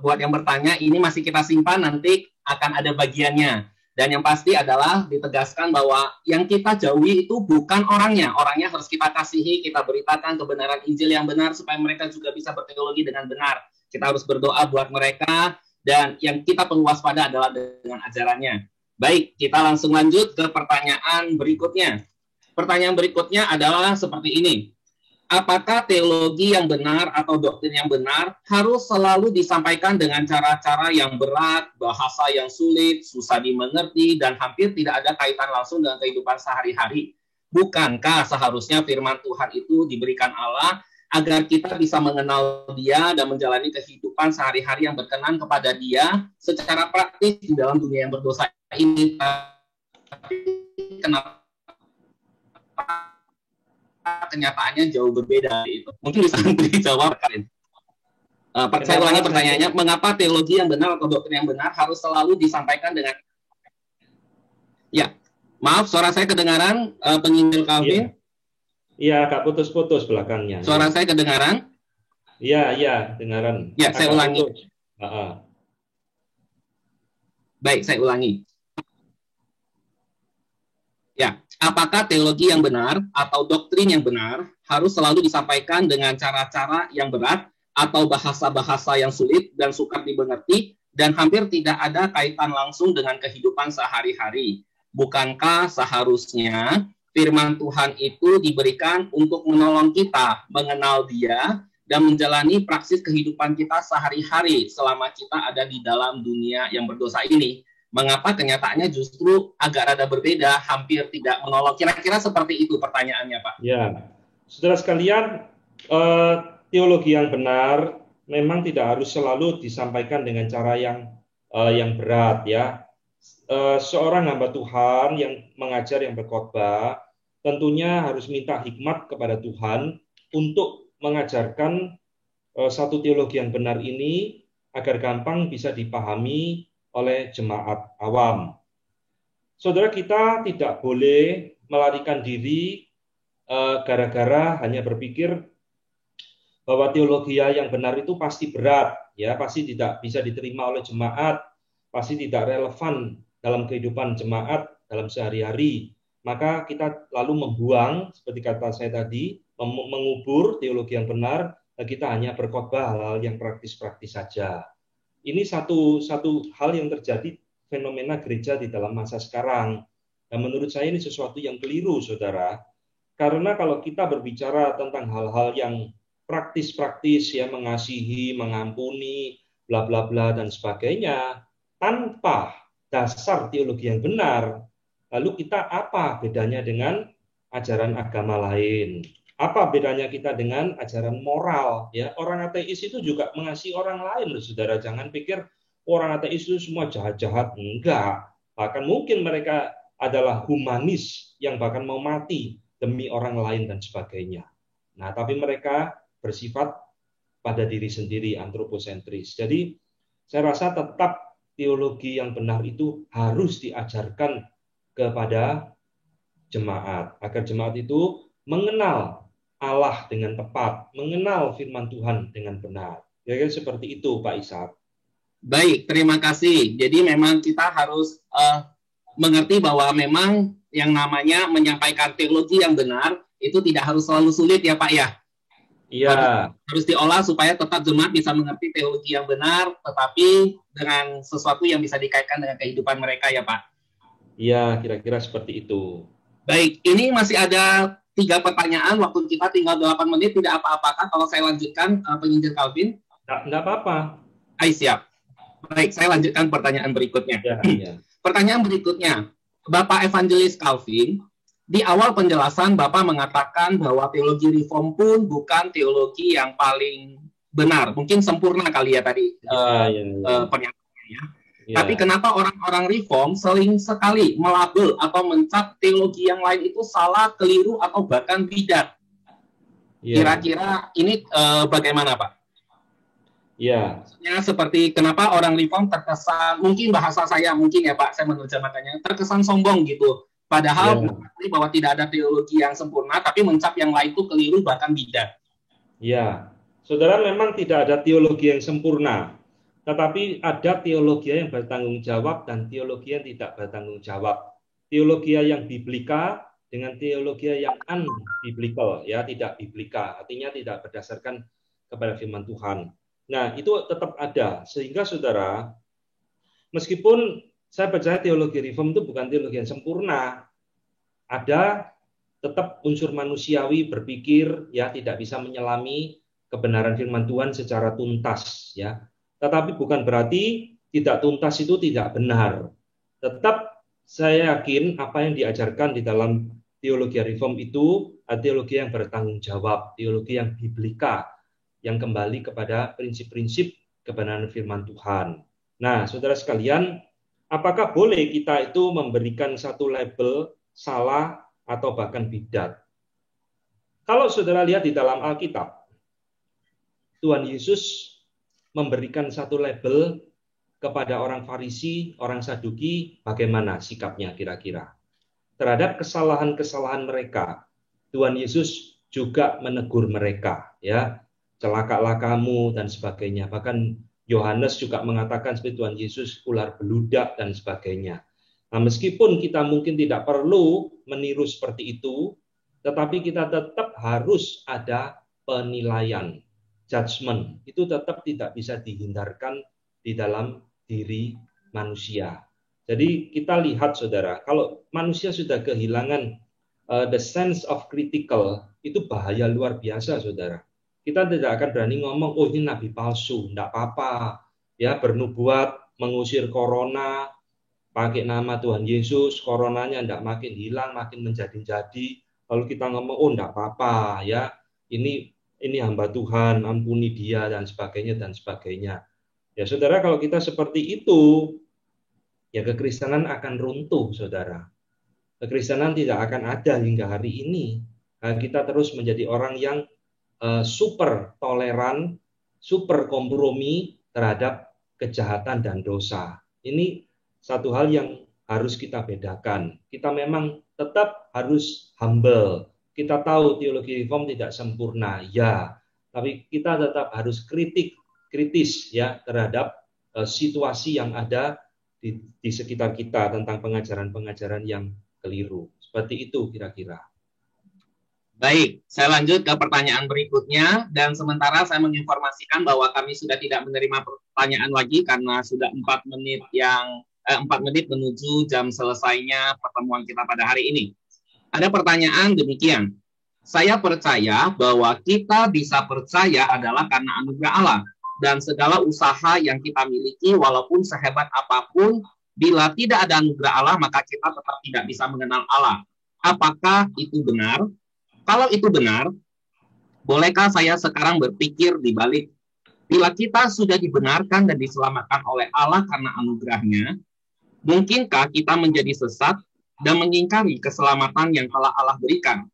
buat yang bertanya, ini masih kita simpan, nanti akan ada bagiannya. Dan yang pasti adalah ditegaskan bahwa yang kita jauhi itu bukan orangnya. Orangnya harus kita kasihi, kita beritakan kebenaran Injil yang benar supaya mereka juga bisa berteologi dengan benar. Kita harus berdoa buat mereka, dan yang kita perlu waspada adalah dengan ajarannya. Baik, kita langsung lanjut ke pertanyaan berikutnya. Pertanyaan berikutnya adalah seperti ini. Apakah teologi yang benar atau doktrin yang benar harus selalu disampaikan dengan cara-cara yang berat, bahasa yang sulit, susah dimengerti, dan hampir tidak ada kaitan langsung dengan kehidupan sehari-hari? Bukankah seharusnya firman Tuhan itu diberikan Allah agar kita bisa mengenal Dia dan menjalani kehidupan sehari-hari yang berkenan kepada Dia secara praktis di dalam dunia yang berdosa ini? Kenapa kenyataannya jauh berbeda itu? Mungkin bisa dijawab, Karin. Saya ulangi pertanyaannya, mengapa teologi yang benar atau doktrin yang benar harus selalu disampaikan dengan... Ya, maaf, suara saya kedengaran, Penginjil Calvin? Iya, agak putus-putus belakangnya. Suara saya kedengaran? Iya, dengaran. Ya, saya ulangi. Baik, saya ulangi. Ya, apakah teologi yang benar atau doktrin yang benar harus selalu disampaikan dengan cara-cara yang berat atau bahasa-bahasa yang sulit dan sukar dimengerti dan hampir tidak ada kaitan langsung dengan kehidupan sehari-hari? Bukankah seharusnya firman Tuhan itu diberikan untuk menolong kita mengenal Dia dan menjalani praksis kehidupan kita sehari-hari selama kita ada di dalam dunia yang berdosa ini. Mengapa kenyataannya justru agak rada berbeda, hampir tidak menolong? Kira-kira seperti itu pertanyaannya, Pak. Ya, saudara sekalian, teologi yang benar memang tidak harus selalu disampaikan dengan cara yang berat, ya. Seorang hamba Tuhan yang mengajar, yang berkhotbah, tentunya harus minta hikmat kepada Tuhan untuk mengajarkan satu teologi yang benar ini agar gampang bisa dipahami oleh jemaat awam. Saudara, kita tidak boleh melarikan diri gara-gara hanya berpikir bahwa teologi yang benar itu pasti berat, ya, pasti tidak bisa diterima oleh jemaat, pasti tidak relevan dalam kehidupan jemaat dalam sehari-hari. Maka kita lalu membuang, seperti kata saya tadi, mengubur teologi yang benar, dan kita hanya berkhotbah hal-hal yang praktis-praktis saja. Ini satu hal yang terjadi fenomena gereja di dalam masa sekarang. Dan menurut saya ini sesuatu yang keliru, saudara. Karena kalau kita berbicara tentang hal-hal yang praktis-praktis, ya, mengasihi, mengampuni, bla bla bla dan sebagainya, tanpa dasar teologi yang benar, lalu kita apa bedanya dengan ajaran agama lain? Apa bedanya kita dengan ajaran moral? Ya, orang ateis itu juga mengasihi orang lain, loh, saudara. Jangan pikir orang ateis itu semua jahat-jahat. Enggak. Bahkan mungkin mereka adalah humanis yang bahkan mau mati demi orang lain dan sebagainya. Nah, tapi mereka bersifat pada diri sendiri, antroposentris. Jadi, saya rasa tetap teologi yang benar itu harus diajarkan kepada jemaat, agar jemaat itu mengenal Allah dengan tepat, mengenal firman Tuhan dengan benar. Kira-kira seperti itu, Pak Ishak. Baik, terima kasih. Jadi memang kita harus mengerti bahwa memang yang namanya menyampaikan teologi yang benar itu tidak harus selalu sulit, ya Pak, ya. Iya. Harus diolah supaya tetap jemaat bisa mengerti teologi yang benar, tetapi dengan sesuatu yang bisa dikaitkan dengan kehidupan mereka, ya Pak. Iya, kira-kira seperti itu. Baik, ini masih ada 3 pertanyaan, waktu kita tinggal 8 menit, tidak apa-apakah kalau saya lanjutkan, penginjil Calvin? Nggak apa-apa. Siap. Baik, saya lanjutkan pertanyaan berikutnya. Ya. Pertanyaan berikutnya, Bapak Evangelis Calvin, di awal penjelasan Bapak mengatakan bahwa teologi reform pun bukan teologi yang paling benar, mungkin sempurna kali ya tadi pernyataannya ya. Ya. Tapi kenapa orang-orang reform sering sekali melabel atau mencap teologi yang lain itu salah, keliru, atau bahkan bidat? Ya. Kira-kira ini bagaimana, Pak? Ya. Maksudnya seperti kenapa orang reform terkesan, mungkin bahasa saya mungkin ya Pak, saya menerjemahkannya, terkesan sombong gitu. Padahal mengakui bahwa tidak ada teologi yang sempurna, tapi mencap yang lain itu keliru, bahkan bidat. Ya, saudara, memang tidak ada teologi yang sempurna. Tetapi ada teologi yang bertanggung jawab dan teologi yang tidak bertanggung jawab. Teologi yang biblika dengan teologi yang unbiblical, ya, tidak biblika, artinya tidak berdasarkan kepada firman Tuhan. Nah, itu tetap ada. Sehingga saudara, meskipun saya percaya teologi reform itu bukan teologi yang sempurna, ada tetap unsur manusiawi berpikir, ya, tidak bisa menyelami kebenaran firman Tuhan secara tuntas, ya. Tetapi bukan berarti tidak tuntas itu tidak benar. Tetap saya yakin apa yang diajarkan di dalam teologi reform itu adalah teologi yang bertanggung jawab, teologi yang biblika, yang kembali kepada prinsip-prinsip kebenaran firman Tuhan. Nah, saudara sekalian, apakah boleh kita itu memberikan satu label salah atau bahkan bidat? Kalau saudara lihat di dalam Alkitab, Tuhan Yesus memberikan satu label kepada orang Farisi, orang Saduki, bagaimana sikapnya kira-kira terhadap kesalahan-kesalahan mereka. Tuhan Yesus juga menegur mereka, ya, celakalah kamu dan sebagainya. Bahkan Yohanes juga mengatakan seperti Tuhan Yesus ular beludak dan sebagainya. Nah, meskipun kita mungkin tidak perlu meniru seperti itu, tetapi kita tetap harus ada penilaian. Judgment itu tetap tidak bisa dihindarkan di dalam diri manusia. Jadi kita lihat saudara, kalau manusia sudah kehilangan the sense of critical, itu bahaya luar biasa saudara. kita tidak akan berani ngomong, oh ini nabi palsu, enggak apa-apa. Ya, bernubuat, mengusir corona, pakai nama Tuhan Yesus, coronanya enggak makin hilang, makin menjadi-jadi. Lalu kita ngomong, oh enggak apa-apa, ya. Ini hamba Tuhan, ampuni dia, dan sebagainya, dan sebagainya. Ya, saudara, kalau kita seperti itu, ya kekristenan akan runtuh, saudara. Kekristenan tidak akan ada hingga hari ini. Kita terus menjadi orang yang super toleran, super kompromi terhadap kejahatan dan dosa. Ini satu hal yang harus kita bedakan. Kita memang tetap harus humble. Kita tahu teologi reform tidak sempurna, ya, tapi kita tetap harus kritis ya terhadap situasi yang ada di sekitar kita tentang pengajaran-pengajaran yang keliru. Seperti itu kira-kira. Baik, saya lanjut ke pertanyaan berikutnya, dan sementara saya menginformasikan bahwa kami sudah tidak menerima pertanyaan lagi karena sudah 4 menit menuju jam selesainya pertemuan kita pada hari ini. Ada pertanyaan demikian. Saya percaya bahwa kita bisa percaya adalah karena anugerah Allah, dan segala usaha yang kita miliki walaupun sehebat apapun, bila tidak ada anugerah Allah maka kita tetap tidak bisa mengenal Allah. Apakah itu benar? Kalau itu benar, bolehkah saya sekarang berpikir di balik, bila kita sudah dibenarkan dan diselamatkan oleh Allah karena anugerahnya, mungkinkah kita menjadi sesat dan mengingkari keselamatan yang telah Allah berikan?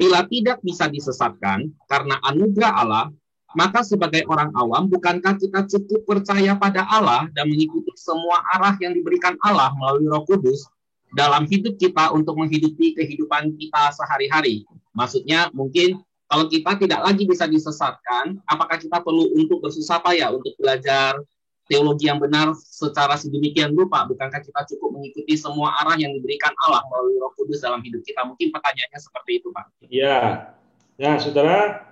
Bila tidak bisa disesatkan karena anugerah Allah, maka sebagai orang awam, bukankah kita cukup percaya pada Allah dan mengikuti semua arah yang diberikan Allah melalui Roh Kudus dalam hidup kita untuk menghidupi kehidupan kita sehari-hari? Maksudnya mungkin kalau kita tidak lagi bisa disesatkan, apakah kita perlu untuk bersusah payah untuk belajar teologi yang benar secara sedemikian rupa? Bukankah kita cukup mengikuti semua arah yang diberikan Allah melalui Roh Kudus dalam hidup kita? Mungkin pertanyaannya seperti itu, Pak. Ya, nah saudara,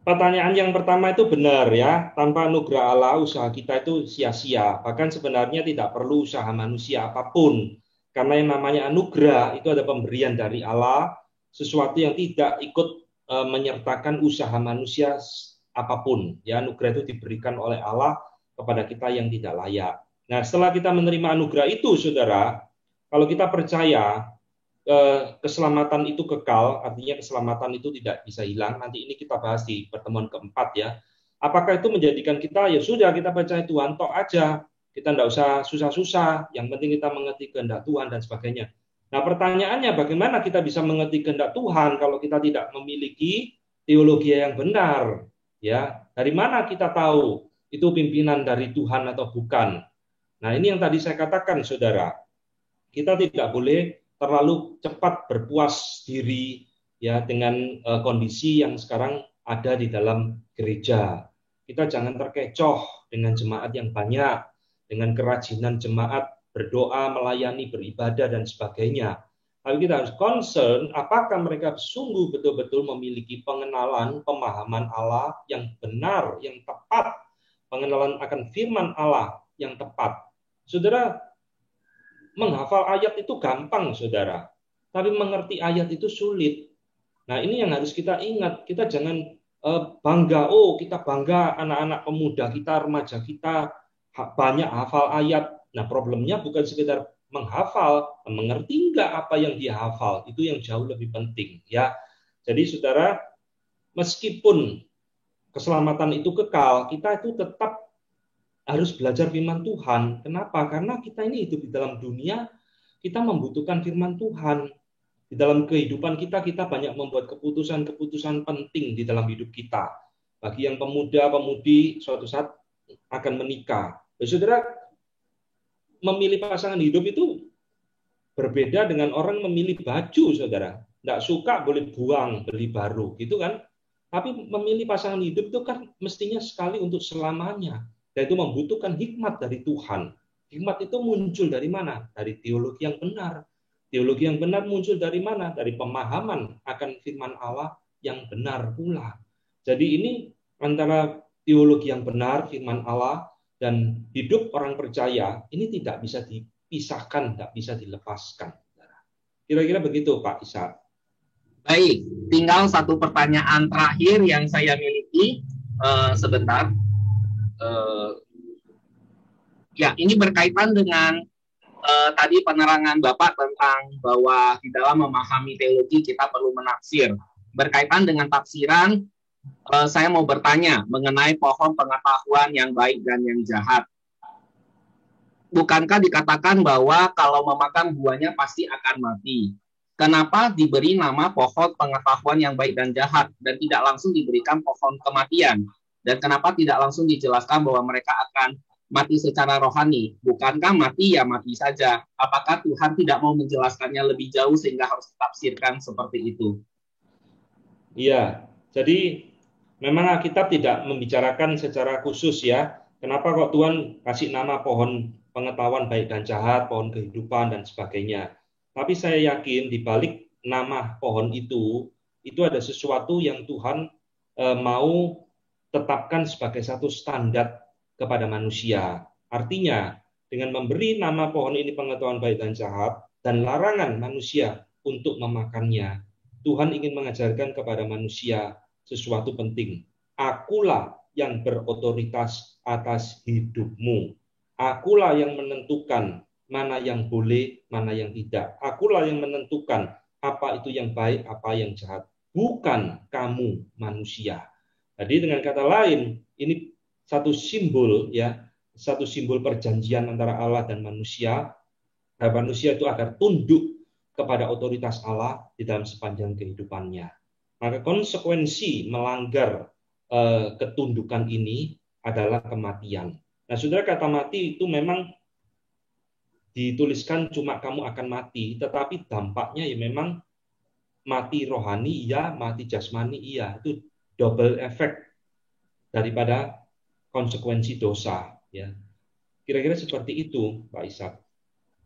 pertanyaan yang pertama itu benar ya. Tanpa anugerah Allah, usaha kita itu sia-sia. Bahkan sebenarnya tidak perlu usaha manusia apapun. Karena yang namanya anugerah itu ada pemberian dari Allah, sesuatu yang tidak ikut menyertakan usaha manusia apapun. Ya, anugerah itu diberikan oleh Allah kepada kita yang tidak layak. Nah, setelah kita menerima anugerah itu, saudara, kalau kita percaya keselamatan itu kekal, artinya keselamatan itu tidak bisa hilang. Nanti ini kita bahas di pertemuan keempat ya. Apakah itu menjadikan kita, ya sudah kita percaya Tuhan, tok aja. Kita tidak usah susah-susah, yang penting kita mengerti kehendak Tuhan dan sebagainya. Nah, pertanyaannya bagaimana kita bisa mengerti kehendak Tuhan kalau kita tidak memiliki teologi yang benar? Ya, dari mana kita tahu itu pimpinan dari Tuhan atau bukan? Nah, ini yang tadi saya katakan, saudara. Kita tidak boleh terlalu cepat berpuas diri ya dengan kondisi yang sekarang ada di dalam gereja. Kita jangan terkecoh dengan jemaat yang banyak, dengan kerajinan jemaat berdoa, melayani, beribadah, dan sebagainya. Tapi kita harus concern apakah mereka sungguh betul-betul memiliki pengenalan, pemahaman Allah yang benar, yang tepat, pengenalan akan firman Allah yang tepat. Saudara, menghafal ayat itu gampang, saudara. Tapi mengerti ayat itu sulit. Nah, ini yang harus kita ingat. Kita jangan bangga, kita bangga anak-anak pemuda kita, remaja kita, banyak hafal ayat. Nah, problemnya bukan sekedar menghafal, mengerti enggak apa yang dia hafal. Itu yang jauh lebih penting. Ya. Jadi, saudara, meskipun keselamatan itu kekal, kita itu tetap harus belajar firman Tuhan. Kenapa? Karena kita ini hidup di dalam dunia, kita membutuhkan firman Tuhan. Di dalam kehidupan kita banyak membuat keputusan-keputusan penting di dalam hidup kita. Bagi yang pemuda-pemudi, suatu saat akan menikah. Saudara, memilih pasangan hidup itu berbeda dengan orang memilih baju, saudara. Tidak suka boleh buang, beli baru, gitu kan? Tapi memilih pasangan hidup itu kan mestinya sekali untuk selamanya. Dan itu membutuhkan hikmat dari Tuhan. Hikmat itu muncul dari mana? Dari teologi yang benar. Teologi yang benar muncul dari mana? Dari pemahaman akan firman Allah yang benar pula. Jadi ini antara teologi yang benar, firman Allah, dan hidup orang percaya, ini tidak bisa dipisahkan, tidak bisa dilepaskan. Kira-kira begitu, Pak Ishak. Baik, tinggal satu pertanyaan terakhir yang saya miliki. Sebentar. Ya, ini berkaitan dengan tadi penerangan Bapak tentang bahwa di dalam memahami teologi kita perlu menafsir. Berkaitan dengan tafsiran, saya mau bertanya mengenai pohon pengetahuan yang baik dan yang jahat. Bukankah dikatakan bahwa kalau memakan buahnya pasti akan mati? Kenapa diberi nama pohon pengetahuan yang baik dan jahat dan tidak langsung diberikan pohon kematian? Dan kenapa tidak langsung dijelaskan bahwa mereka akan mati secara rohani? Bukankah mati ya mati saja? Apakah Tuhan tidak mau menjelaskannya lebih jauh sehingga harus ditafsirkan seperti itu? Iya, jadi memang Alkitab tidak membicarakan secara khusus ya. Kenapa kok Tuhan kasih nama pohon pengetahuan baik dan jahat, pohon kehidupan dan sebagainya. Tapi saya yakin di balik nama pohon itu ada sesuatu yang Tuhan mau tetapkan sebagai satu standar kepada manusia. Artinya, dengan memberi nama pohon ini pengetahuan baik dan jahat, dan larangan manusia untuk memakannya, Tuhan ingin mengajarkan kepada manusia sesuatu penting. Akulah yang berotoritas atas hidupmu. Akulah yang menentukan mana yang boleh, mana yang tidak. Akulah yang menentukan apa itu yang baik, apa yang jahat. Bukan kamu manusia. Jadi dengan kata lain, ini satu simbol ya, satu simbol perjanjian antara Allah dan manusia. Manusia itu agar tunduk kepada otoritas Allah di dalam sepanjang kehidupannya. Maka konsekuensi melanggar ketundukan ini adalah kematian. Nah, saudara, kata mati itu memang dituliskan cuma kamu akan mati, tetapi dampaknya ya memang mati rohani iya, mati jasmani iya. Itu double efek daripada konsekuensi dosa. Ya, kira-kira seperti itu, Pak Ishak.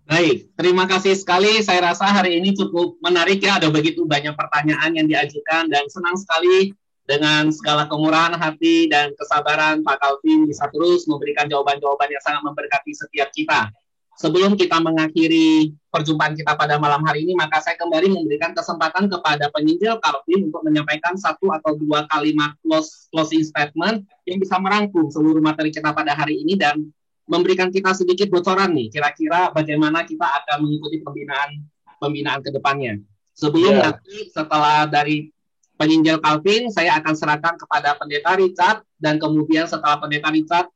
Baik, terima kasih sekali. Saya rasa hari ini cukup menarik ya. Ada begitu banyak pertanyaan yang diajukan dan senang sekali dengan segala kemurahan hati dan kesabaran Pak Calvin bisa terus memberikan jawaban-jawaban yang sangat memberkati setiap kita. Sebelum kita mengakhiri perjumpaan kita pada malam hari ini, maka saya kembali memberikan kesempatan kepada penginjil Calvin untuk menyampaikan satu atau dua kalimat closing statement yang bisa merangkum seluruh materi kita pada hari ini dan memberikan kita sedikit bocoran nih, kira-kira bagaimana kita akan mengikuti pembinaan ke depannya. Sebelum nanti setelah dari penginjil Calvin, saya akan serahkan kepada Pendeta Richard dan kemudian setelah Pendeta Richard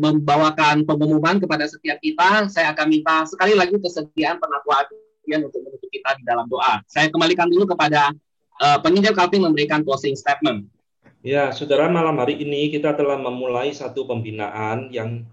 membawakan pengumuman kepada setiap kita, saya akan minta sekali lagi kesediaan penatua Adrian untuk menutup kita di dalam doa. Saya kembalikan dulu kepada penginjil Calvin memberikan closing statement. Ya, saudara, malam hari ini kita telah memulai satu pembinaan yang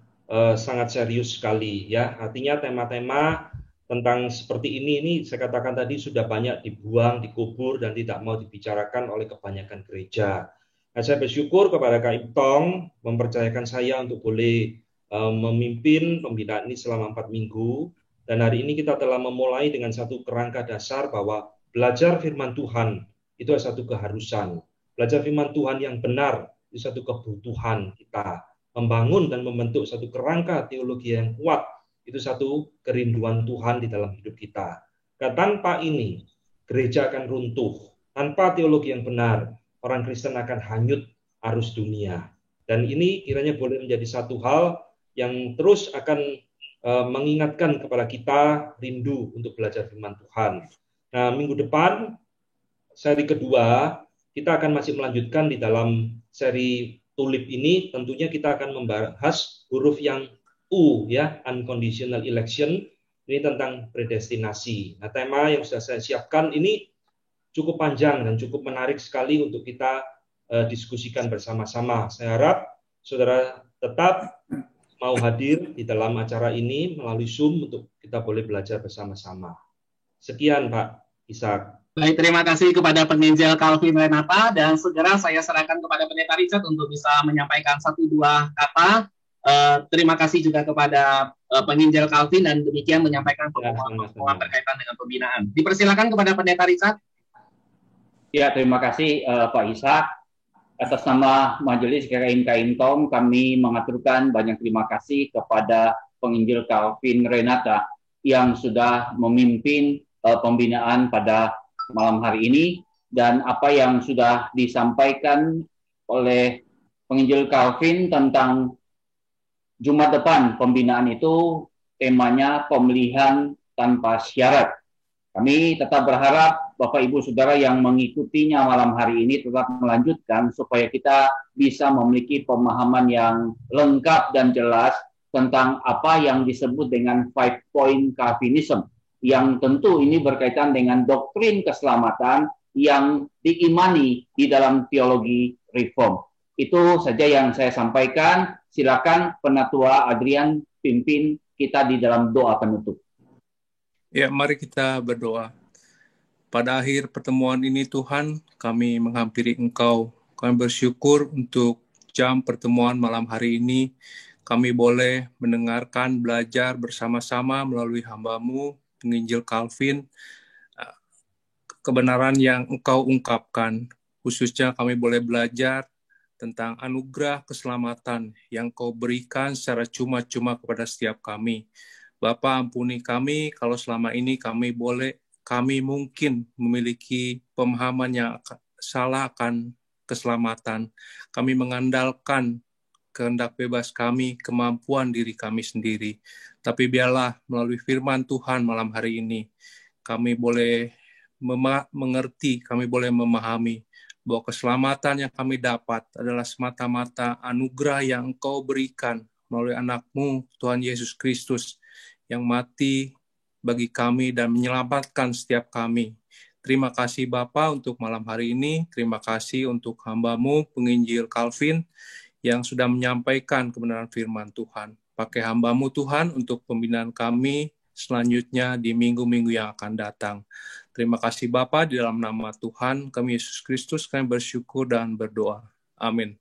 sangat serius sekali. Ya, artinya tema-tema tentang seperti ini saya katakan tadi sudah banyak dibuang, dikubur dan tidak mau dibicarakan oleh kebanyakan gereja. Nah, saya bersyukur kepada Kak Iptong mempercayakan saya untuk boleh memimpin pembinaan ini selama 4 minggu. Dan hari ini kita telah memulai dengan satu kerangka dasar bahwa belajar firman Tuhan itu adalah satu keharusan. Belajar firman Tuhan yang benar itu satu kebutuhan kita. Membangun dan membentuk satu kerangka teologi yang kuat itu satu kerinduan Tuhan di dalam hidup kita. Karena tanpa ini gereja akan runtuh. Tanpa teologi yang benar, orang Kristen akan hanyut arus dunia. Dan ini kiranya boleh menjadi satu hal yang terus akan mengingatkan kepada kita rindu untuk belajar firman Tuhan. Nah, minggu depan, seri kedua, kita akan masih melanjutkan di dalam seri Tulip ini. Tentunya kita akan membahas huruf yang U, ya, unconditional election. Ini tentang predestinasi. Nah, tema yang sudah saya siapkan ini cukup panjang dan cukup menarik sekali untuk kita diskusikan bersama-sama. Saya harap saudara tetap mau hadir di dalam acara ini melalui Zoom untuk kita boleh belajar bersama-sama. Sekian, Pak Ishak. Baik, terima kasih kepada penginjil Calvin Renata dan segera saya serahkan kepada Pendeta Richard untuk bisa menyampaikan 1-2 kata. Terima kasih juga kepada penginjil Calvin dan demikian menyampaikan pengumuman berkaitan dengan pembinaan. Dipersilakan kepada Pendeta Richard. Ya, terima kasih Pak Ishak. Atas nama Majelis GKIM Kaintong, kami mengaturkan banyak terima kasih kepada penginjil Calvin Renata yang sudah memimpin pembinaan pada malam hari ini, dan apa yang sudah disampaikan oleh penginjil Calvin tentang Jumat depan pembinaan itu temanya pemilihan tanpa syarat. Kami tetap berharap Bapak Ibu Saudara yang mengikutinya malam hari ini tetap melanjutkan supaya kita bisa memiliki pemahaman yang lengkap dan jelas tentang apa yang disebut dengan 5-point Calvinism, yang tentu ini berkaitan dengan doktrin keselamatan yang diimani di dalam teologi reform. Itu saja yang saya sampaikan. Silakan Penatua Adrian pimpin kita di dalam doa penutup. Ya, mari kita berdoa. Pada akhir pertemuan ini Tuhan, kami menghampiri Engkau. Kami bersyukur untuk jam pertemuan malam hari ini. Kami boleh mendengarkan, belajar bersama-sama melalui hamba-Mu, penginjil Calvin, kebenaran yang Engkau ungkapkan. Khususnya kami boleh belajar tentang anugerah keselamatan yang Kau berikan secara cuma-cuma kepada setiap kami. Bapa, ampuni kami kalau selama ini kami mungkin memiliki pemahaman yang salah akan keselamatan. Kami mengandalkan kehendak bebas kami, kemampuan diri kami sendiri. Tapi biarlah melalui firman Tuhan malam hari ini, kami boleh mengerti, kami boleh memahami bahwa keselamatan yang kami dapat adalah semata-mata anugerah yang Engkau berikan melalui anak-Mu, Tuhan Yesus Kristus, yang mati bagi kami dan menyelamatkan setiap kami. Terima kasih Bapa untuk malam hari ini. Terima kasih untuk hamba-Mu, penginjil Calvin, yang sudah menyampaikan kebenaran firman Tuhan. Pakai hamba-Mu Tuhan untuk pembinaan kami selanjutnya di minggu-minggu yang akan datang. Terima kasih Bapa, di dalam nama Tuhan kami Yesus Kristus kami bersyukur dan berdoa. Amin.